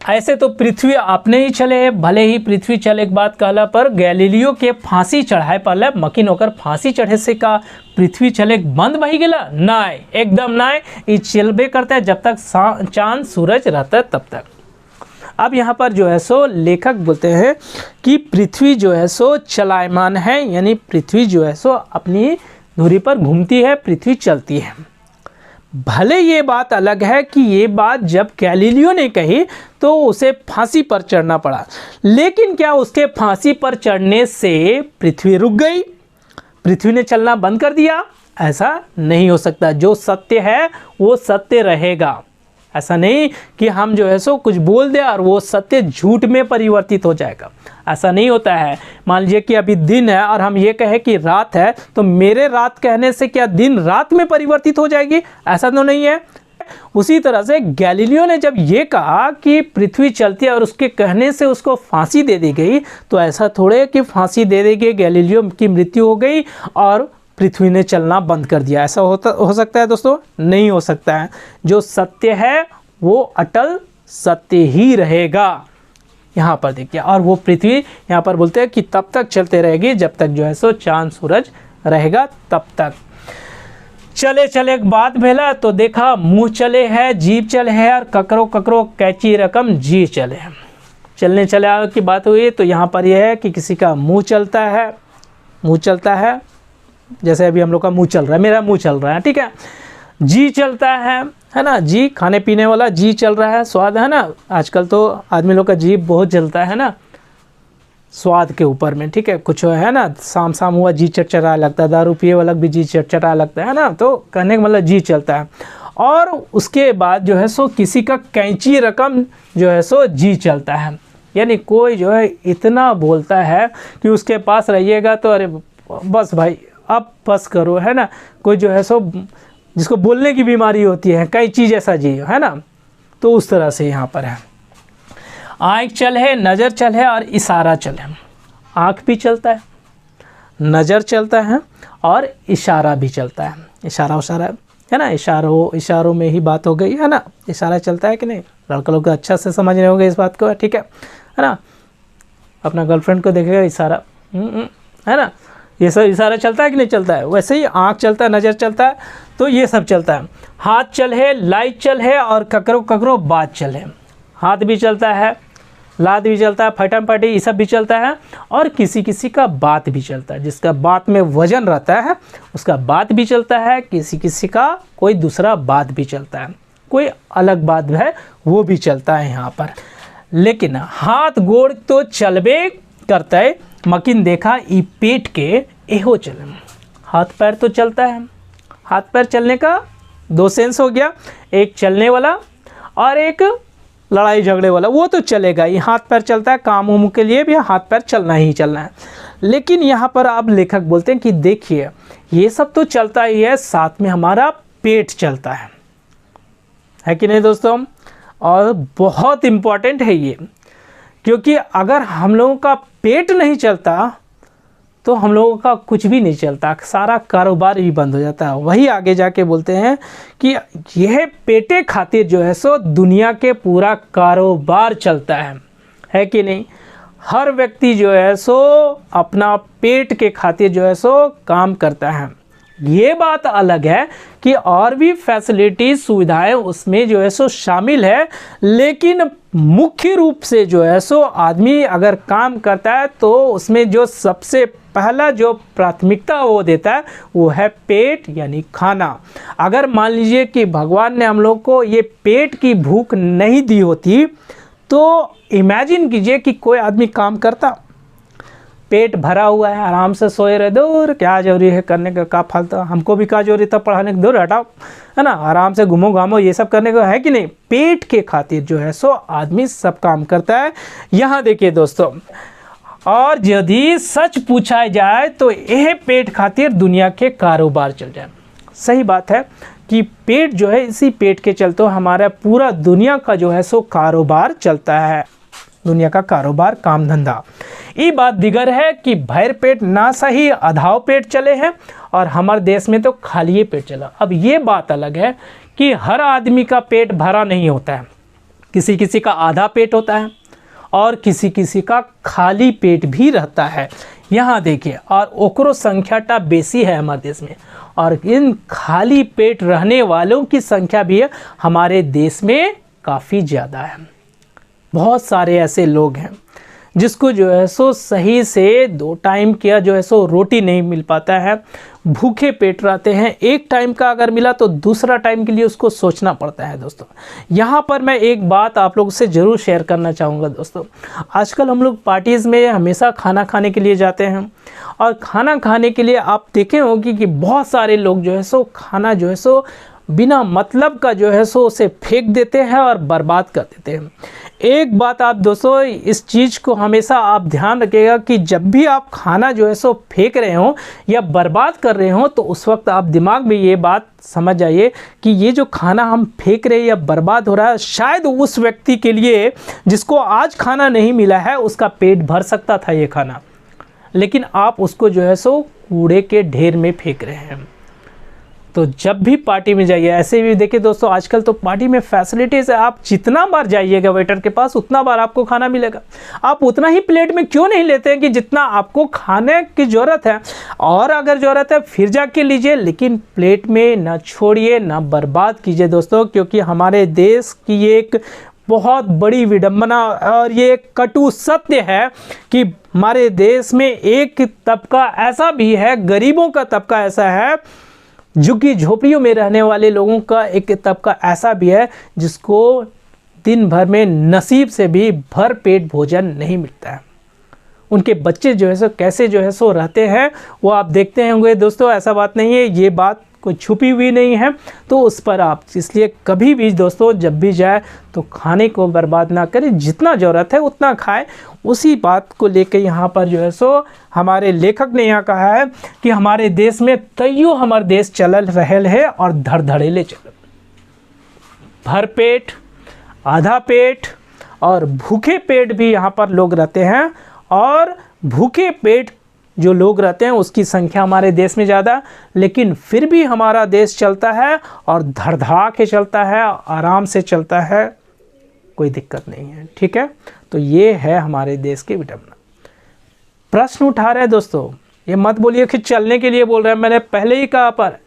ऐसे तो पृथ्वी आपने ही चले, भले ही पृथ्वी चले एक बात कहला पर गैलीलियो के फांसी चढ़ाए पहले मकीन होकर फांसी चढ़े से का पृथ्वी चले बंद बही गला नाय, एकदम नाय, ये चलबे करता है जब तक चांद सूरज रहता है तब तक। अब यहाँ पर जो है सो लेखक बोलते हैं कि पृथ्वी जो है सो चलायमान है, यानी पृथ्वी जो है सो अपनी धुरी पर घूमती है, पृथ्वी चलती है। भले ये बात अलग है कि ये बात जब गैलीलियो ने कही तो उसे फांसी पर चढ़ना पड़ा, लेकिन क्या उसके फांसी पर चढ़ने से पृथ्वी रुक गई, पृथ्वी ने चलना बंद कर दिया? ऐसा नहीं हो सकता। जो सत्य है वो सत्य रहेगा। ऐसा नहीं कि हम जो है सो कुछ बोल दें और वो सत्य झूठ में परिवर्तित हो जाएगा, ऐसा नहीं होता है। मान लीजिए कि अभी दिन है और हम ये कहें कि रात है, तो मेरे रात कहने से क्या दिन रात में परिवर्तित हो जाएगी? ऐसा तो नहीं है। उसी तरह से गैलीलियो ने जब ये कहा कि पृथ्वी चलती है और उसके कहने से उसको फांसी दे दी गई, तो ऐसा थोड़े कि फांसी दे दी गई, गैलीलियो की मृत्यु हो गई और पृथ्वी ने चलना बंद कर दिया। ऐसा हो सकता है दोस्तों? नहीं हो सकता है। जो सत्य है वो अटल सत्य ही रहेगा। यहाँ पर देखिए, और वो पृथ्वी यहाँ पर बोलते हैं कि तब तक चलते रहेगी जब तक जो है सो चांद सूरज रहेगा, तब तक। चले चले एक बात भेला तो देखा, मुँह चले है जीभ चले है और ककरो ककरो कैची रकम जी चले है। चलने चले की बात हुई तो यहाँ पर यह है कि किसी का मुँह चलता है, मुँह चलता है, जैसे अभी हम लोग का मुंह चल रहा है, मेरा मुंह चल रहा है, ठीक है। जी चलता है ना, जी खाने पीने वाला जी चल रहा है, स्वाद है ना, आजकल तो आदमी लोग का जी बहुत जलता है ना स्वाद के ऊपर में, ठीक है। कुछ है ना, शाम शाम हुआ जी चटचटा लगता है, दारू पिए वाला भी जी चटचटा लगता है ना, तो कहने का मतलब जी चलता है। और उसके बाद जो है सो किसी का कैंची रकम जो है सो जी चलता है, यानी कोई जो है इतना बोलता है कि उसके पास रहिएगा तो अरे बस भाई अब बस करो, है ना। कोई जो है सो जिसको बोलने की बीमारी होती है, कई चीज़ ऐसा जी, है ना, तो उस तरह से यहाँ पर है। आँख चल है, नज़र चल है और इशारा चल है। आँख भी चलता है, नज़र चलता है और इशारा भी चलता है। इशारा उशारा है ना, इशारों में ही बात हो गई, है ना। इशारा चलता है कि नहीं, लड़का लोग अच्छा से समझ रहे होंगे इस बात को, ठीक है ना। अपना गर्लफ्रेंड को देखेगा, इशारा है ना, ये सब इशारा चलता है कि नहीं चलता है। वैसे ही आँख चलता है, नज़र चलता है, तो ये सब चलता है। हाथ चल है, लाइट चल है और ककरो ककरो बात चल है। हाथ भी चलता है, लात भी चलता है, फटम फटी ये सब भी चलता है, और किसी किसी का बात भी चलता है। जिसका बात में वजन रहता है उसका बात भी चलता है, किसी किसी का कोई दूसरा बात भी चलता है, कोई अलग बात है वो भी चलता है यहाँ पर। लेकिन हाथ गोड़ तो चलबे करता है, मकिन देखा ई पेट के एहो चले। हाथ पैर तो चलता है, हाथ पैर चलने का दो सेंस हो गया, एक चलने वाला और एक लड़ाई झगड़े वाला। वो तो चलेगा ही, हाथ पैर चलता है, काम उम के लिए भी हाथ पैर चलना ही चलना है। लेकिन यहाँ पर अब लेखक बोलते हैं कि देखिए ये सब तो चलता ही है, साथ में हमारा पेट चलता है कि नहीं दोस्तों। और बहुत इम्पॉर्टेंट है ये, क्योंकि अगर हम लोगों का पेट नहीं चलता तो हम लोगों का कुछ भी नहीं चलता, सारा कारोबार ही बंद हो जाता है। वही आगे जाके बोलते हैं कि यह पेटे खातिर जो है सो दुनिया के पूरा कारोबार चलता है कि नहीं। हर व्यक्ति जो है सो अपना पेट के खातिर जो है सो काम करता है। ये बात अलग है कि और भी फैसिलिटी सुविधाएं उसमें जो है सो शामिल है, लेकिन मुख्य रूप से जो है सो आदमी अगर काम करता है तो उसमें जो सबसे पहला जो प्राथमिकता वो देता है वो है पेट यानी खाना। अगर मान लीजिए कि भगवान ने हम लोग को ये पेट की भूख नहीं दी होती तो इमेजिन कीजिए कि कोई आदमी काम करता, पेट भरा हुआ है, आराम से सोए रहे, दूर क्या जरूरी है करने का, का फालतू, हमको भी क्या जरूरी था पढ़ाने की, दूर हटाओ, है ना, आराम से घूमो घामो ये सब करने का, है कि नहीं। पेट के खातिर जो है सो आदमी सब काम करता है। यहाँ देखिए दोस्तों, और यदि सच पूछा जाए तो यह पेट खातिर दुनिया के कारोबार चल जाए। सही बात है कि पेट जो है, इसी पेट के चलते हमारा पूरा दुनिया का जो है सो कारोबार चलता है, दुनिया का कारोबार काम धंधा। ये बात दिगर है कि भैर पेट ना सही आधाव पेट चले हैं और हमारे देश में तो खाली पेट चला। अब ये बात अलग है कि हर आदमी का पेट भरा नहीं होता है, किसी किसी का आधा पेट होता है और किसी किसी का खाली पेट भी रहता है। यहाँ देखिए, और ओकरो संख्याटा बेसी है हमारे देश में, और इन खाली पेट रहने वालों की संख्या भी हमारे देश में काफ़ी ज़्यादा है। बहुत सारे ऐसे लोग हैं जिसको जो है सो सही से 2 टाइम का जो है सो रोटी नहीं मिल पाता है, भूखे पेट रहते हैं। एक टाइम का अगर मिला तो दूसरा टाइम के लिए उसको सोचना पड़ता है। दोस्तों यहाँ पर मैं एक बात आप लोगों से ज़रूर शेयर करना चाहूँगा। दोस्तों आजकल हम लोग पार्टीज़ में हमेशा खाना खाने के लिए जाते हैं, और खाना खाने के लिए आप देखे होंगे कि बहुत सारे लोग जो है सो खाना जो है सो बिना मतलब का जो है सो उसे फेंक देते हैं और बर्बाद कर देते हैं। एक बात आप दोस्तों इस चीज़ को हमेशा आप ध्यान रखिएगा कि जब भी आप खाना जो है सो फेंक रहे हो या बर्बाद कर रहे हो तो उस वक्त आप दिमाग में ये बात समझ जाइए कि ये जो खाना हम फेंक रहे हैं या बर्बाद हो रहा है, शायद उस व्यक्ति के लिए जिसको आज खाना नहीं मिला है उसका पेट भर सकता था ये खाना, लेकिन आप उसको जो है सो कूड़े के ढेर में फेंक रहे हैं। तो जब भी पार्टी में जाइए, ऐसे भी देखिए दोस्तों आजकल तो पार्टी में फैसिलिटीज़ है, आप जितना बार जाइएगा वेटर के पास उतना बार आपको खाना मिलेगा। आप उतना ही प्लेट में क्यों नहीं लेते हैं कि जितना आपको खाने की ज़रूरत है, और अगर ज़रूरत है फिर जाके लीजिए, लेकिन प्लेट में ना छोड़िए ना बर्बाद कीजिए दोस्तों, क्योंकि हमारे देश की एक बहुत बड़ी विडंबना और ये कटु सत्य है कि हमारे देश में एक तबका ऐसा भी है, गरीबों का तबका ऐसा है, झुग्गी झोपड़ियों में रहने वाले लोगों का एक तबका ऐसा भी है जिसको दिन भर में नसीब से भी भर पेट भोजन नहीं मिलता है। उनके बच्चे जो है सो कैसे जो है सो रहते हैं वो आप देखते होंगे दोस्तों। ऐसा बात नहीं है, ये बात कोई छुपी हुई नहीं है, तो उस पर आप इसलिए कभी भी दोस्तों जब भी जाए तो खाने को बर्बाद ना करें, जितना ज़रूरत है उतना खाएं। उसी बात को लेकर यहाँ पर जो है सो हमारे लेखक ने यहाँ कहा है कि हमारे देश में तैयो हमारे देश चलल रहल है और धड़धड़ेले चल, भर पेट, आधा पेट और भूखे पेट भी यहाँ पर लोग रहते हैं, और भूखे पेट जो लोग रहते हैं उसकी संख्या हमारे देश में ज़्यादा, लेकिन फिर भी हमारा देश चलता है और धड़धड़ा के चलता है, आराम से चलता है, कोई दिक्कत नहीं है। ठीक है, तो ये है हमारे देश की विडंबना। प्रश्न उठा रहे हैं दोस्तों, ये मत बोलिए कि चलने के लिए बोल रहे हैं। मैंने पहले ही कहा पर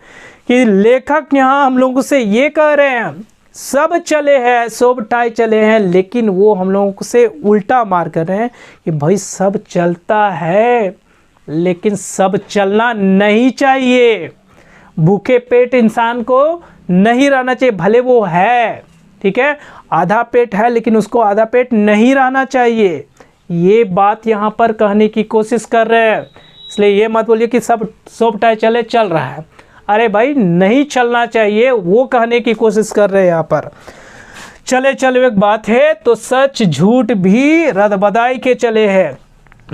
कि लेखक यहाँ हम लोगों से ये कह रहे हैं सब चले हैं, सब टाई चले हैं, लेकिन वो हम लोगों से उल्टा मार कर रहे हैं कि भाई सब चलता है लेकिन सब चलना नहीं चाहिए। भूखे पेट इंसान को नहीं रहना चाहिए, भले वो है, ठीक है, आधा पेट है लेकिन उसको आधा पेट नहीं रहना चाहिए। ये बात यहाँ पर कहने की कोशिश कर रहे हैं, इसलिए ये मत बोलिए कि सब टाई चल रहा है। अरे भाई नहीं चलना चाहिए, वो कहने की कोशिश कर रहे हैं यहाँ पर। चले चलो एक बात है तो सच झूठ भी रदबदाई के चले हैं।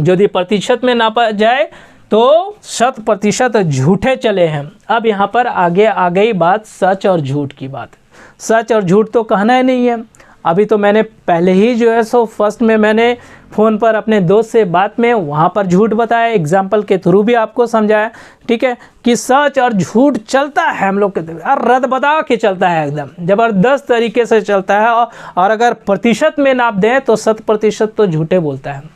यदि प्रतिशत में नापा जाए तो 100% झूठे चले हैं। अब यहाँ पर आगे आ गई बात सच और झूठ की बात। सच और झूठ तो कहना ही नहीं है। अभी तो मैंने पहले ही जो है सो फर्स्ट में मैंने फ़ोन पर अपने दोस्त से बात में वहाँ पर झूठ बताया, एग्जाम्पल के थ्रू भी आपको समझाया, ठीक है, कि सच और झूठ चलता है हम लोग के और रद बदा के चलता है, एकदम ज़बरदस्त तरीके से चलता है। और अगर प्रतिशत में नाप दें तो 100% तो झूठे बोलता है।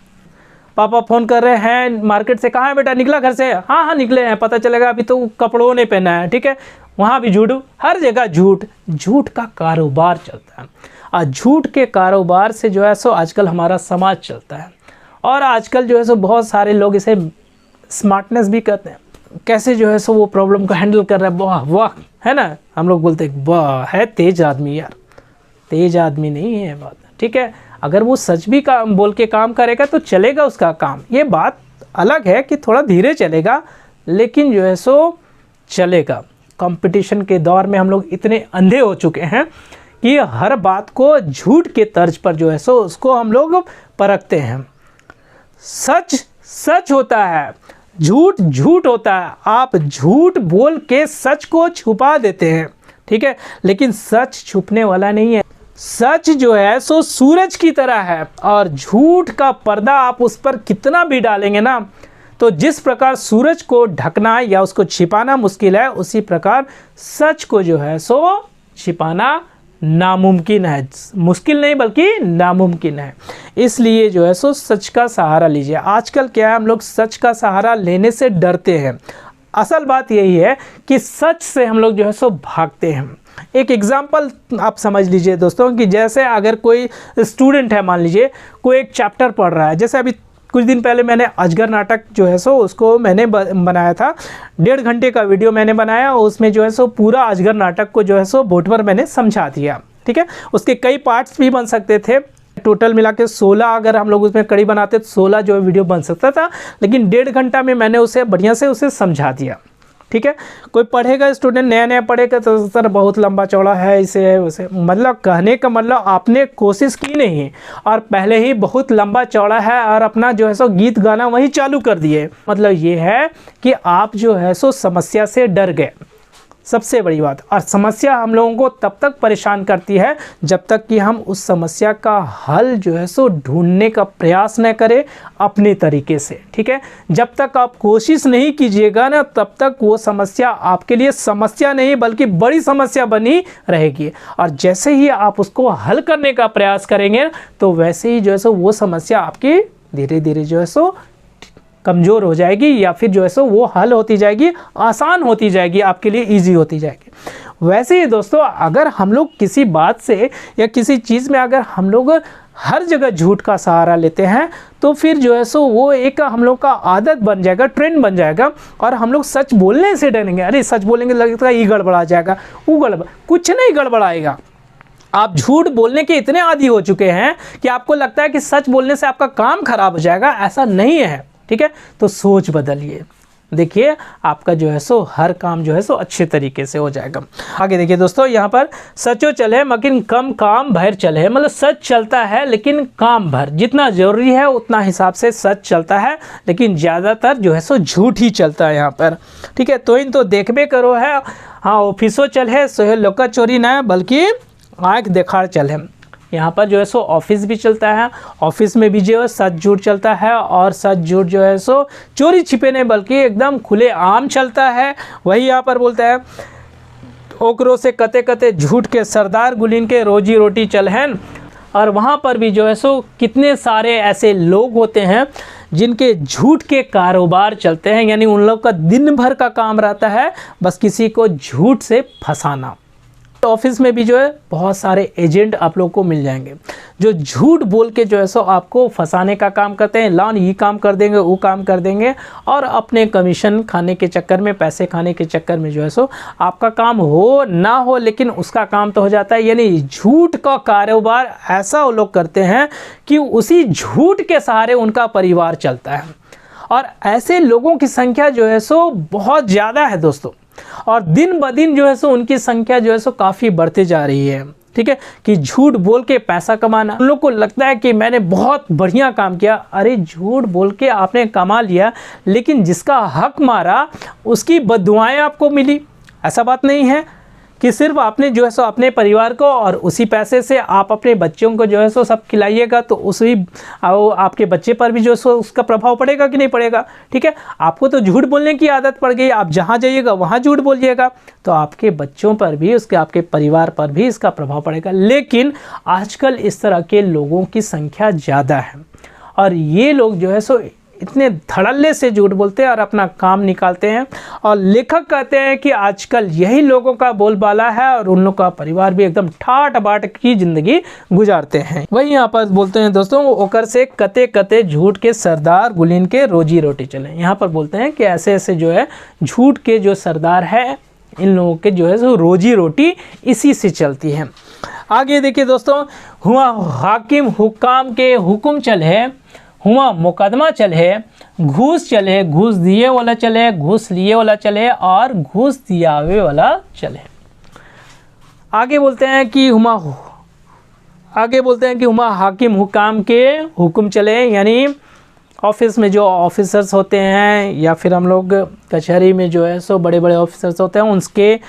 पापा फ़ोन कर रहे हैं मार्केट से, कहाँ है बेटा, निकला घर से? हाँ हाँ निकले हैं, पता चलेगा अभी तो कपड़ों ने पहना है, ठीक है, वहाँ भी झूठ, हर जगह झूठ। झूठ का कारोबार चलता है और झूठ के कारोबार से जो है सो आजकल हमारा समाज चलता है। और आजकल जो है सो बहुत सारे लोग इसे स्मार्टनेस भी कहते हैं, कैसे जो है सो वो प्रॉब्लम को हैंडल कर रहा है। वाह वाह, है ना, हम लोग बोलते हैं वाह है तेज आदमी। यार तेज आदमी नहीं है बात, ठीक है, अगर वो सच भी काम बोल के काम करेगा तो चलेगा उसका काम। ये बात अलग है कि थोड़ा धीरे चलेगा, लेकिन जो है सो चलेगा। कंपटीशन के दौर में हम लोग इतने अंधे हो चुके हैं कि हर बात को झूठ के तर्ज पर जो है सो उसको हम लोग परखते हैं। सच सच होता है, झूठ झूठ होता है। आप झूठ बोल के सच को छुपा देते हैं, ठीक है, लेकिन सच छुपने वाला नहीं है। सच जो है सो सूरज की तरह है और झूठ का पर्दा आप उस पर कितना भी डालेंगे ना, तो जिस प्रकार सूरज को ढकना या उसको छिपाना मुश्किल है, उसी प्रकार सच को जो है सो छिपाना नामुमकिन है। मुश्किल नहीं बल्कि नामुमकिन है। इसलिए जो है सो सच का सहारा लीजिए। आजकल क्या है, हम लोग सच का सहारा लेने से डरते हैं। असल बात यही है कि सच से हम लोग जो है सो भागते हैं। एक एग्जाम्पल आप समझ लीजिए दोस्तों, कि जैसे अगर कोई स्टूडेंट है, मान लीजिए कोई एक चैप्टर पढ़ रहा है, जैसे अभी कुछ दिन पहले मैंने अजगर नाटक जो है सो उसको मैंने बनाया था, 1.5 घंटे का वीडियो मैंने बनाया, उसमें जो है सो पूरा अजगर नाटक को जो है सो बोर्ड पर मैंने समझा दिया, ठीक है। उसके कई पार्ट्स भी बन सकते थे, टोटल मिला के 16, अगर हम लोग उसमें कड़ी बनाते तो 16 जो है वीडियो बन सकता था, लेकिन 1.5 घंटा में मैंने उसे बढ़िया से उसे समझा दिया, ठीक है। कोई पढ़ेगा, स्टूडेंट नया नया पढ़ेगा तो सर बहुत लंबा चौड़ा है, इसे है उसे, मतलब कहने का मतलब आपने कोशिश की नहीं और पहले ही बहुत लंबा चौड़ा है और अपना जो है सो गीत गाना वही चालू कर दिए। मतलब ये है कि आप जो है सो समस्या से डर गए, सबसे बड़ी बात। और समस्या हम लोगों को तब तक परेशान करती है जब तक कि हम उस समस्या का हल जो है सो ढूंढने का प्रयास न करें अपने तरीके से, ठीक है। जब तक आप कोशिश नहीं कीजिएगा ना, तब तक वो समस्या आपके लिए समस्या नहीं बल्कि बड़ी समस्या बनी रहेगी। और जैसे ही आप उसको हल करने का प्रयास करेंगे तो वैसे ही जो है सो वो समस्या आपकी धीरे धीरे जो है सो कमज़ोर हो जाएगी, या फिर जो है सो वो हल होती जाएगी, आसान होती जाएगी, आपके लिए इजी होती जाएगी। वैसे ही दोस्तों, अगर हम लोग किसी बात से या किसी चीज़ में अगर हम लोग हर जगह झूठ का सहारा लेते हैं तो फिर जो है सो वो एक हम लोग का आदत बन जाएगा, ट्रेंड बन जाएगा, और हम लोग सच बोलने से डरेंगे। अरे सच बोलेंगे लगता है ये गड़बड़ा जाएगा, वो कुछ नहीं गड़बड़ाएगा। आप झूठ बोलने के इतने आदी हो चुके हैं कि आपको लगता है कि सच बोलने से आपका काम खराब हो जाएगा। ऐसा नहीं है, ठीक है। तो सोच बदलिए, देखिए आपका जो है सो हर काम जो है सो अच्छे तरीके से हो जाएगा। आगे देखिए दोस्तों, यहाँ पर सचो चले मगर कम काम भर चले, मतलब सच चलता है लेकिन काम भर, जितना ज़रूरी है उतना हिसाब से सच चलता है, लेकिन ज़्यादातर जो है सो झूठ ही चलता है यहाँ पर, ठीक है। तो इन तो देखबे करो है, हाँ ऑफिसो चल है सो लोका चोरी ना बल्कि आँख देखाड़ चल है। यहाँ पर जो है सो ऑफिस भी चलता है, ऑफिस में भी जो है सच झूठ चलता है, और सच झूठ जो है सो चोरी छिपे नहीं बल्कि एकदम खुले आम चलता है। वही यहाँ पर बोलता है, ओकरो से कते कते झूठ के सरदार गुलीन के रोजी रोटी चलहन। और वहाँ पर भी जो है सो कितने सारे ऐसे लोग होते हैं जिनके झूठ के कारोबार चलते हैं, यानी उन लोग का दिन भर का काम रहता है बस किसी को झूठ से फंसाना। ऑफिस में भी जो है बहुत सारे एजेंट आप लोग को मिल जाएंगे जो झूठ बोल के जो है सो आपको फंसाने का काम करते हैं। लॉन ये काम कर देंगे, वो काम कर देंगे, और अपने कमीशन खाने के चक्कर में, पैसे खाने के चक्कर में जो है सो आपका काम हो ना हो लेकिन उसका काम तो हो जाता है। यानी झूठ का कारोबार ऐसा वो लोग करते हैं कि उसी झूठ के सहारे उनका परिवार चलता है। और ऐसे लोगों की संख्या जो है सो बहुत ज़्यादा है दोस्तों, और दिन ब दिन जो है सो उनकी संख्या जो है सो काफ़ी बढ़ती जा रही है। ठीक है, कि झूठ बोल के पैसा कमाना, उन लोग को लगता है कि मैंने बहुत बढ़िया काम किया। अरे झूठ बोल के आपने कमा लिया, लेकिन जिसका हक मारा उसकी बद्दुआएं आपको मिली। ऐसा बात नहीं है कि सिर्फ आपने जो है सो अपने परिवार को और उसी पैसे से आप अपने बच्चों को जो है सो सब खिलाइएगा, तो उसी आपके बच्चे पर भी जो है सो उसका प्रभाव पड़ेगा कि नहीं पड़ेगा। ठीक है, आपको तो झूठ बोलने की आदत पड़ गई, आप जहाँ जाइएगा वहाँ झूठ बोलिएगा, तो आपके बच्चों पर भी, उसके आपके परिवार पर भी इसका प्रभाव पड़ेगा। लेकिन आजकल इस तरह के लोगों की संख्या ज़्यादा है और ये लोग जो है सो इतने धड़ल्ले से झूठ बोलते हैं और अपना काम निकालते हैं। और लेखक कहते हैं कि आजकल यही लोगों का बोलबाला है और उन लोगों का परिवार भी एकदम ठाट बाट की ज़िंदगी गुजारते हैं। वही यहाँ पर बोलते हैं दोस्तों, ओकर से कते कते झूठ के सरदार गुलीन के रोजी रोटी चले। यहाँ पर बोलते हैं कि ऐसे ऐसे जो है झूठ के जो सरदार है, इन लोगों के जो है सो रोजी रोटी इसी से चलती है। आगे देखिए दोस्तों, हुआ हाकिम हुक्काम के हुक्म चले, हुआ मुकदमा चले, घूस चले, घूस दिए वाला चले, घूस लिए वाला चले और घूस दियावे वाला चले। आगे बोलते हैं कि हुआ हाकिम हुक्काम के हुक्म चले, यानी ऑफिस में जो ऑफिसर्स होते हैं या फिर हम लोग कचहरी में जो है सो बड़े बड़े ऑफिसर्स होते हैं, उनके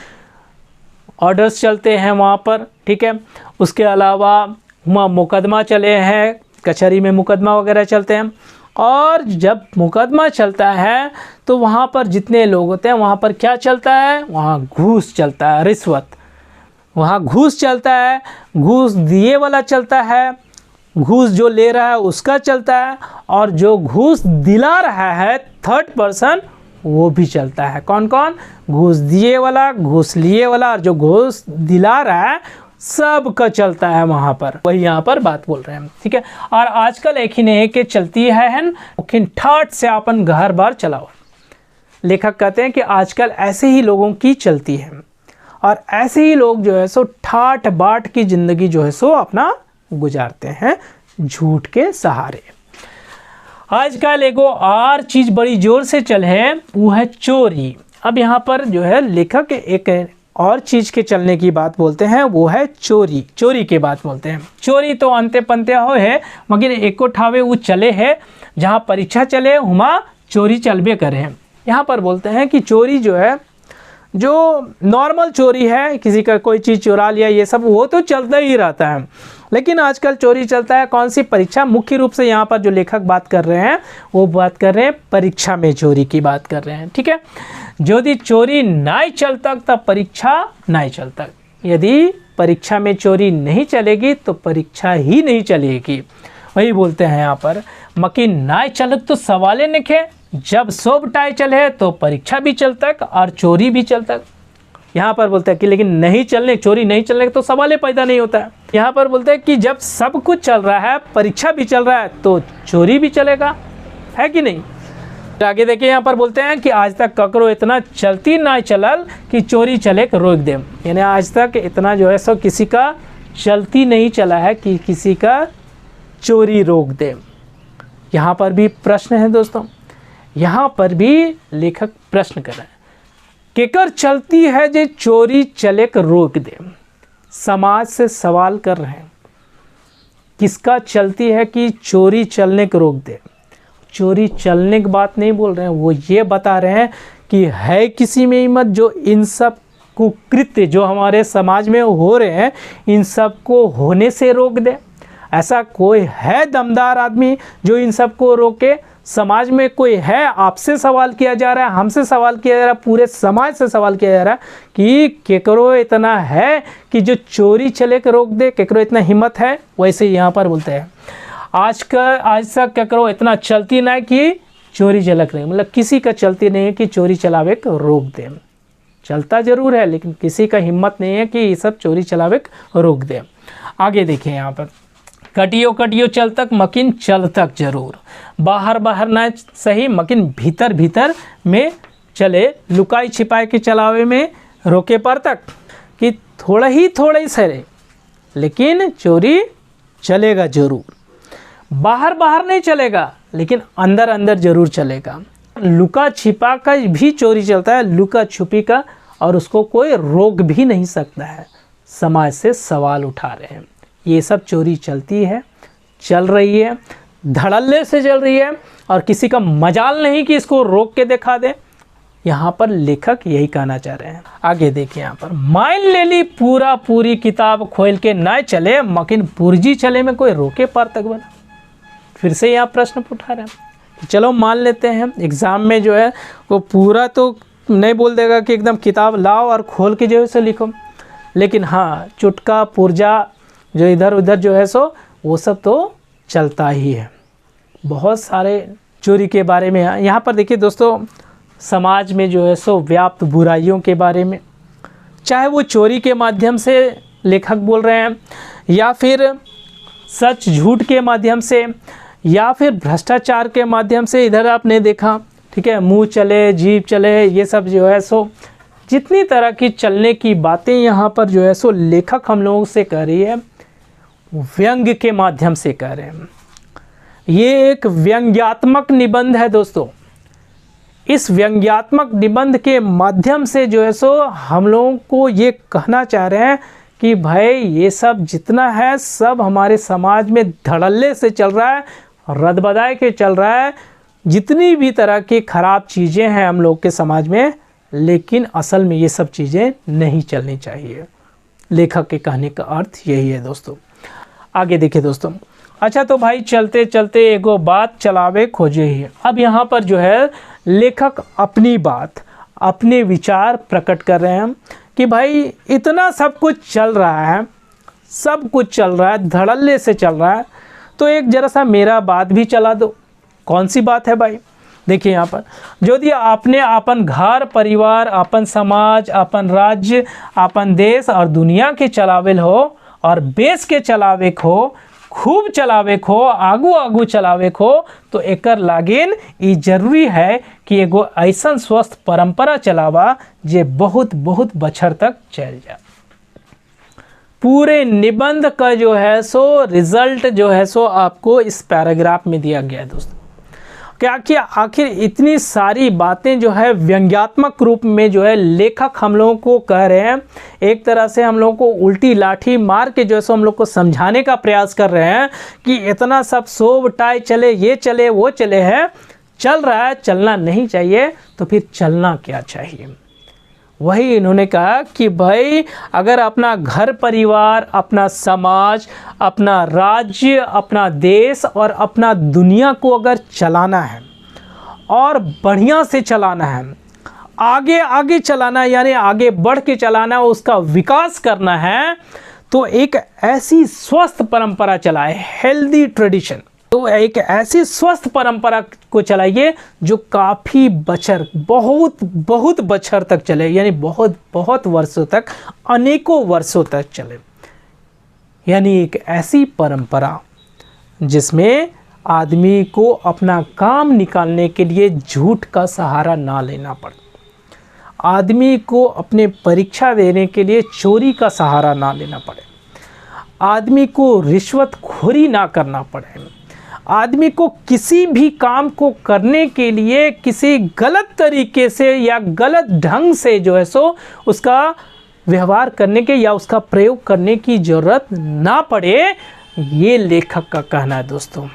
ऑर्डर्स चलते हैं वहाँ पर। ठीक है, उसके अलावा हुआ मुकदमा चले हैं, कचहरी में मुकदमा वगैरह चलते हैं। और जब मुकदमा चलता है तो वहाँ पर जितने लोग होते हैं वहाँ पर क्या चलता है, वहाँ घूस चलता है, रिश्वत, वहाँ घूस चलता है, घूस दिए वाला चलता है, घूस जो ले रहा है उसका चलता है, और जो घूस दिला रहा है थर्ड पर्सन वो भी चलता है। कौन कौन? घूस दिए वाला, घूस लिए वाला और जो घूस दिला रहा है, सब का चलता है वहाँ पर। वही यहाँ पर बात बोल रहे हैं। ठीक है, और आजकल एक ही नहीं के चलती है लेकिन ठाट से अपन घर बार चलाओ। लेखक कहते हैं कि आजकल ऐसे ही लोगों की चलती है और ऐसे ही लोग जो है सो ठाट बाट की ज़िंदगी जो है सो अपना गुजारते हैं झूठ के सहारे। आजकल एगो और चीज़ बड़ी ज़ोर से चल है, वो है चोरी। अब यहाँ पर जो है लेखक एक और चीज़ के चलने की बात बोलते हैं, वो है चोरी। चोरी की बात बोलते हैं। चोरी तो अंते पंते हो है, मगर एको ठावे वो चले है, जहाँ परीक्षा चले वहाँ चोरी चलबे करे। यहाँ पर बोलते हैं कि चोरी जो है, जो नॉर्मल चोरी है, किसी का कोई चीज़ चुरा लिया, ये सब वो तो चलता ही रहता है। लेकिन आजकल चोरी चलता है कौन सी? परीक्षा। मुख्य रूप से यहाँ पर जो लेखक बात कर रहे हैं वो बात कर रहे हैं परीक्षा में चोरी की बात कर रहे हैं। ठीक है, यदि चोरी नहीं चल तक तब परीक्षा नहीं चल तक। यदि परीक्षा में चोरी नहीं चलेगी तो परीक्षा ही नहीं चलेगी। वही बोलते हैं यहाँ पर, मकी नाय चलक तो सवाले निखे, जब सोब टाई चले तो परीक्षा भी चल तक और चोरी भी चल तक। यहाँ पर बोलते हैं कि लेकिन नहीं चलने, चोरी नहीं चलने तो सवाल पैदा नहीं होता है। यहाँ पर बोलते हैं कि जब सब कुछ चल रहा है, परीक्षा भी चल रहा है, तो चोरी भी चलेगा, है कि नहीं? आगे देखिए, यहाँ पर बोलते हैं कि आज तक ककरो इतना चलती ना चलल कि चोरी चले के रोक दे। यानी आज तक इतना जो है सो किसी का चलती नहीं चला है कि किसी का चोरी रोक दे। यहाँ पर भी प्रश्न है दोस्तों, यहाँ पर भी लेखक प्रश्न कर रहे हैं, केकर चलती है जे चोरी चले कर रोक दे। समाज से सवाल कर रहे हैं, किसका चलती है कि चोरी चलने को रोक दे। चोरी चलने की बात नहीं बोल रहे हैं, वो ये बता रहे हैं कि है किसी में हिम्मत जो इन सब कुकृत्य जो हमारे समाज में हो रहे हैं, इन सब को होने से रोक दे। ऐसा कोई है दमदार आदमी जो इन सब को रोके? समाज में कोई है? आपसे सवाल किया जा रहा है, हमसे सवाल किया जा रहा है, पूरे समाज से सवाल किया जा रहा है कि केकरो इतना है कि जो चोरी चले के रोक दे? केकरो इतना हिम्मत है? वैसे यहाँ पर बोलते हैं आज तक केकरो इतना चलती ना कि चोरी चलक रही, मतलब किसी का चलती नहीं है कि चोरी चलावे को रोक दे। चलता जरूर है लेकिन किसी का हिम्मत नहीं है कि ये सब चोरी चलावे को रोक दे। आगे देखिए यहाँ पर, कटियो कटियो चल तक मकिन चल तक जरूर, बाहर बाहर ना सही मकिन भीतर भीतर में चले, लुकाई छिपाई के चलावे में रोके पर तक कि थोड़ा ही सरे लेकिन चोरी चलेगा जरूर। बाहर बाहर नहीं चलेगा लेकिन अंदर अंदर जरूर चलेगा। लुका छिपा का भी चोरी चलता है, लुका छुपी का, और उसको कोई रोक भी नहीं सकता है। समाज से सवाल उठा रहे हैं, ये सब चोरी चलती है, चल रही है, धड़ल्ले से चल रही है, और किसी का मजाल नहीं कि इसको रोक के दिखा दे। यहाँ पर लेखक यही कहना चाह रहे हैं। आगे देखिए यहाँ पर, मान ले ली पूरा पूरी किताब खोल के ना चले, मकिन पुरजी चले में कोई रोके पार तक बना। फिर से यहाँ प्रश्न उठा रहे हैं। चलो मान लेते हैं एग्ज़ाम में जो है वो पूरा तो नहीं बोल देगा कि एकदम किताब लाओ और खोल के जो है सो लिखो, लेकिन हाँ चुटका पुर्जा जो इधर उधर जो है सो वो सब तो चलता ही है। बहुत सारे चोरी के बारे में यहाँ पर देखिए दोस्तों, समाज में जो है सो व्याप्त बुराइयों के बारे में, चाहे वो चोरी के माध्यम से लेखक बोल रहे हैं, या फिर सच झूठ के माध्यम से, या फिर भ्रष्टाचार के माध्यम से। इधर आपने देखा, ठीक है, मुंह चले जीभ चले, ये सब जो है सो जितनी तरह की चलने की बातें यहाँ पर जो है सो लेखक हम लोगों से कह रही है, व्यंग के माध्यम से कह रहे हैं। ये एक व्यंग्यात्मक निबंध है दोस्तों। इस व्यंग्यात्मक निबंध के माध्यम से जो है सो हम लोगों को ये कहना चाह रहे हैं कि भाई ये सब जितना है सब हमारे समाज में धड़ल्ले से चल रहा है, रदबदाए के चल रहा है, जितनी भी तरह की ख़राब चीज़ें हैं हम लोग के समाज में, लेकिन असल में ये सब चीज़ें नहीं चलनी चाहिए। लेखक के कहने का अर्थ यही है दोस्तों। आगे देखिए दोस्तों, अच्छा तो भाई चलते चलते एगो बात चलावे खोजे ही। अब यहाँ पर जो है लेखक अपनी बात, अपने विचार प्रकट कर रहे हैं कि भाई इतना सब कुछ चल रहा है, सब कुछ चल रहा है, धड़ल्ले से चल रहा है, तो एक जरा सा मेरा बात भी चला दो। कौन सी बात है भाई? देखिए यहाँ पर, यदि आपने अपन घर परिवार, अपन समाज, अपन राज्य, अपन देश और दुनिया के चलावे हो और बेस के चलावे हो, खूब चलावे खो, आगू आगू चलावे खो, तो एकर लागिन ई जरूरी है कि एगो ऐसा स्वस्थ परंपरा चलावा जे बहुत बहुत बछर तक चल जाए। पूरे निबंध का जो है सो रिजल्ट जो है सो आपको इस पैराग्राफ में दिया गया है दोस्तों। क्या कि आखिर इतनी सारी बातें जो है व्यंग्यात्मक रूप में जो है लेखक हम लोगों को कह रहे हैं, एक तरह से हम लोगों को उल्टी लाठी मार के जो है सो हम लोग को समझाने का प्रयास कर रहे हैं कि इतना सब सोब टाई चले, ये चले वो चले हैं, चल रहा है, चलना नहीं चाहिए, तो फिर चलना क्या चाहिए? वही इन्होंने कहा कि भाई अगर अपना घर परिवार, अपना समाज, अपना राज्य, अपना देश और अपना दुनिया को अगर चलाना है और बढ़िया से चलाना है, आगे आगे चलाना है, यानी आगे बढ़ के चलाना है, उसका विकास करना है, तो एक ऐसी स्वस्थ परंपरा चलाए, हेल्दी ट्रेडिशन, तो एक ऐसी स्वस्थ परंपरा को चलाइए जो काफ़ी बछर, बहुत बहुत बछर तक चले, यानी बहुत बहुत वर्षों तक, अनेकों वर्षों तक चले। यानी एक ऐसी परंपरा जिसमें आदमी को अपना काम निकालने के लिए झूठ का सहारा ना लेना पड़े, आदमी को अपने परीक्षा देने के लिए चोरी का सहारा ना लेना पड़े, आदमी को रिश्वतखोरी ना करना पड़े, आदमी को किसी भी काम को करने के लिए किसी गलत तरीके से या गलत ढंग से जो है सो उसका व्यवहार करने के या उसका प्रयोग करने की ज़रूरत ना पड़े, ये लेखक का कहना है दोस्तों।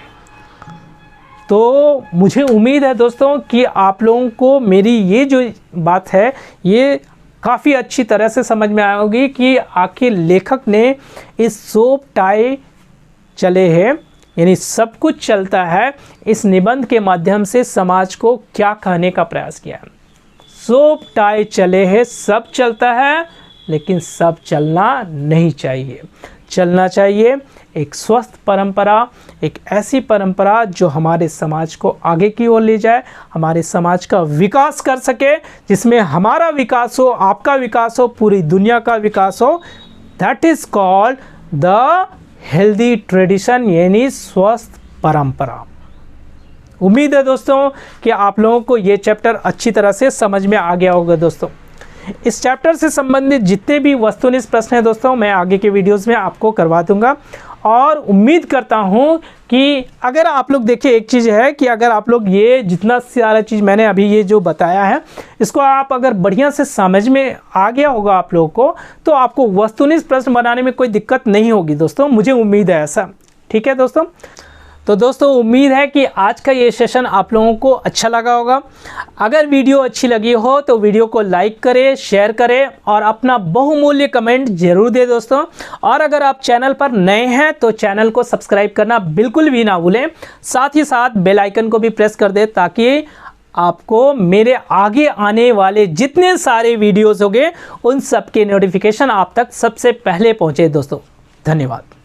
तो मुझे उम्मीद है दोस्तों कि आप लोगों को मेरी ये जो बात है ये काफ़ी अच्छी तरह से समझ में आएगी कि आखिर लेखक ने इस सोप टाई चले हैं, यानी सब कुछ चलता है, इस निबंध के माध्यम से समाज को क्या कहने का प्रयास किया है। सोप टाई चले हैं, सब चलता है, लेकिन सब चलना नहीं चाहिए। चलना चाहिए एक स्वस्थ परंपरा, एक ऐसी परंपरा जो हमारे समाज को आगे की ओर ले जाए, हमारे समाज का विकास कर सके, जिसमें हमारा विकास हो, आपका विकास हो, पूरी दुनिया का विकास हो। That is called the healthy tradition, यानी स्वस्थ परंपरा। उम्मीद है दोस्तों कि आप लोगों को ये चैप्टर अच्छी तरह से समझ में आ गया होगा दोस्तों। इस चैप्टर से संबंधित जितने भी वस्तुनिष्ठ प्रश्न हैं दोस्तों, मैं आगे के वीडियोस में आपको करवा दूंगा। और उम्मीद करता हूँ कि अगर आप लोग देखिए, एक चीज़ है कि अगर आप लोग ये जितना सारा चीज़ मैंने अभी ये जो बताया है, इसको आप अगर बढ़िया से समझ में आ गया होगा आप लोगों को, तो आपको वस्तुनिष्ठ प्रश्न बनाने में कोई दिक्कत नहीं होगी दोस्तों, मुझे उम्मीद है ऐसा। ठीक है दोस्तों, तो दोस्तों उम्मीद है कि आज का ये सेशन आप लोगों को अच्छा लगा होगा। अगर वीडियो अच्छी लगी हो तो वीडियो को लाइक करें, शेयर करें और अपना बहुमूल्य कमेंट जरूर दें दोस्तों। और अगर आप चैनल पर नए हैं तो चैनल को सब्सक्राइब करना बिल्कुल भी ना भूलें, साथ ही साथ बेल आइकन को भी प्रेस कर दें ताकि आपको मेरे आगे आने वाले जितने सारे वीडियोज़ होंगे उन सब के नोटिफिकेशन आप तक सबसे पहले पहुँचे दोस्तों। धन्यवाद।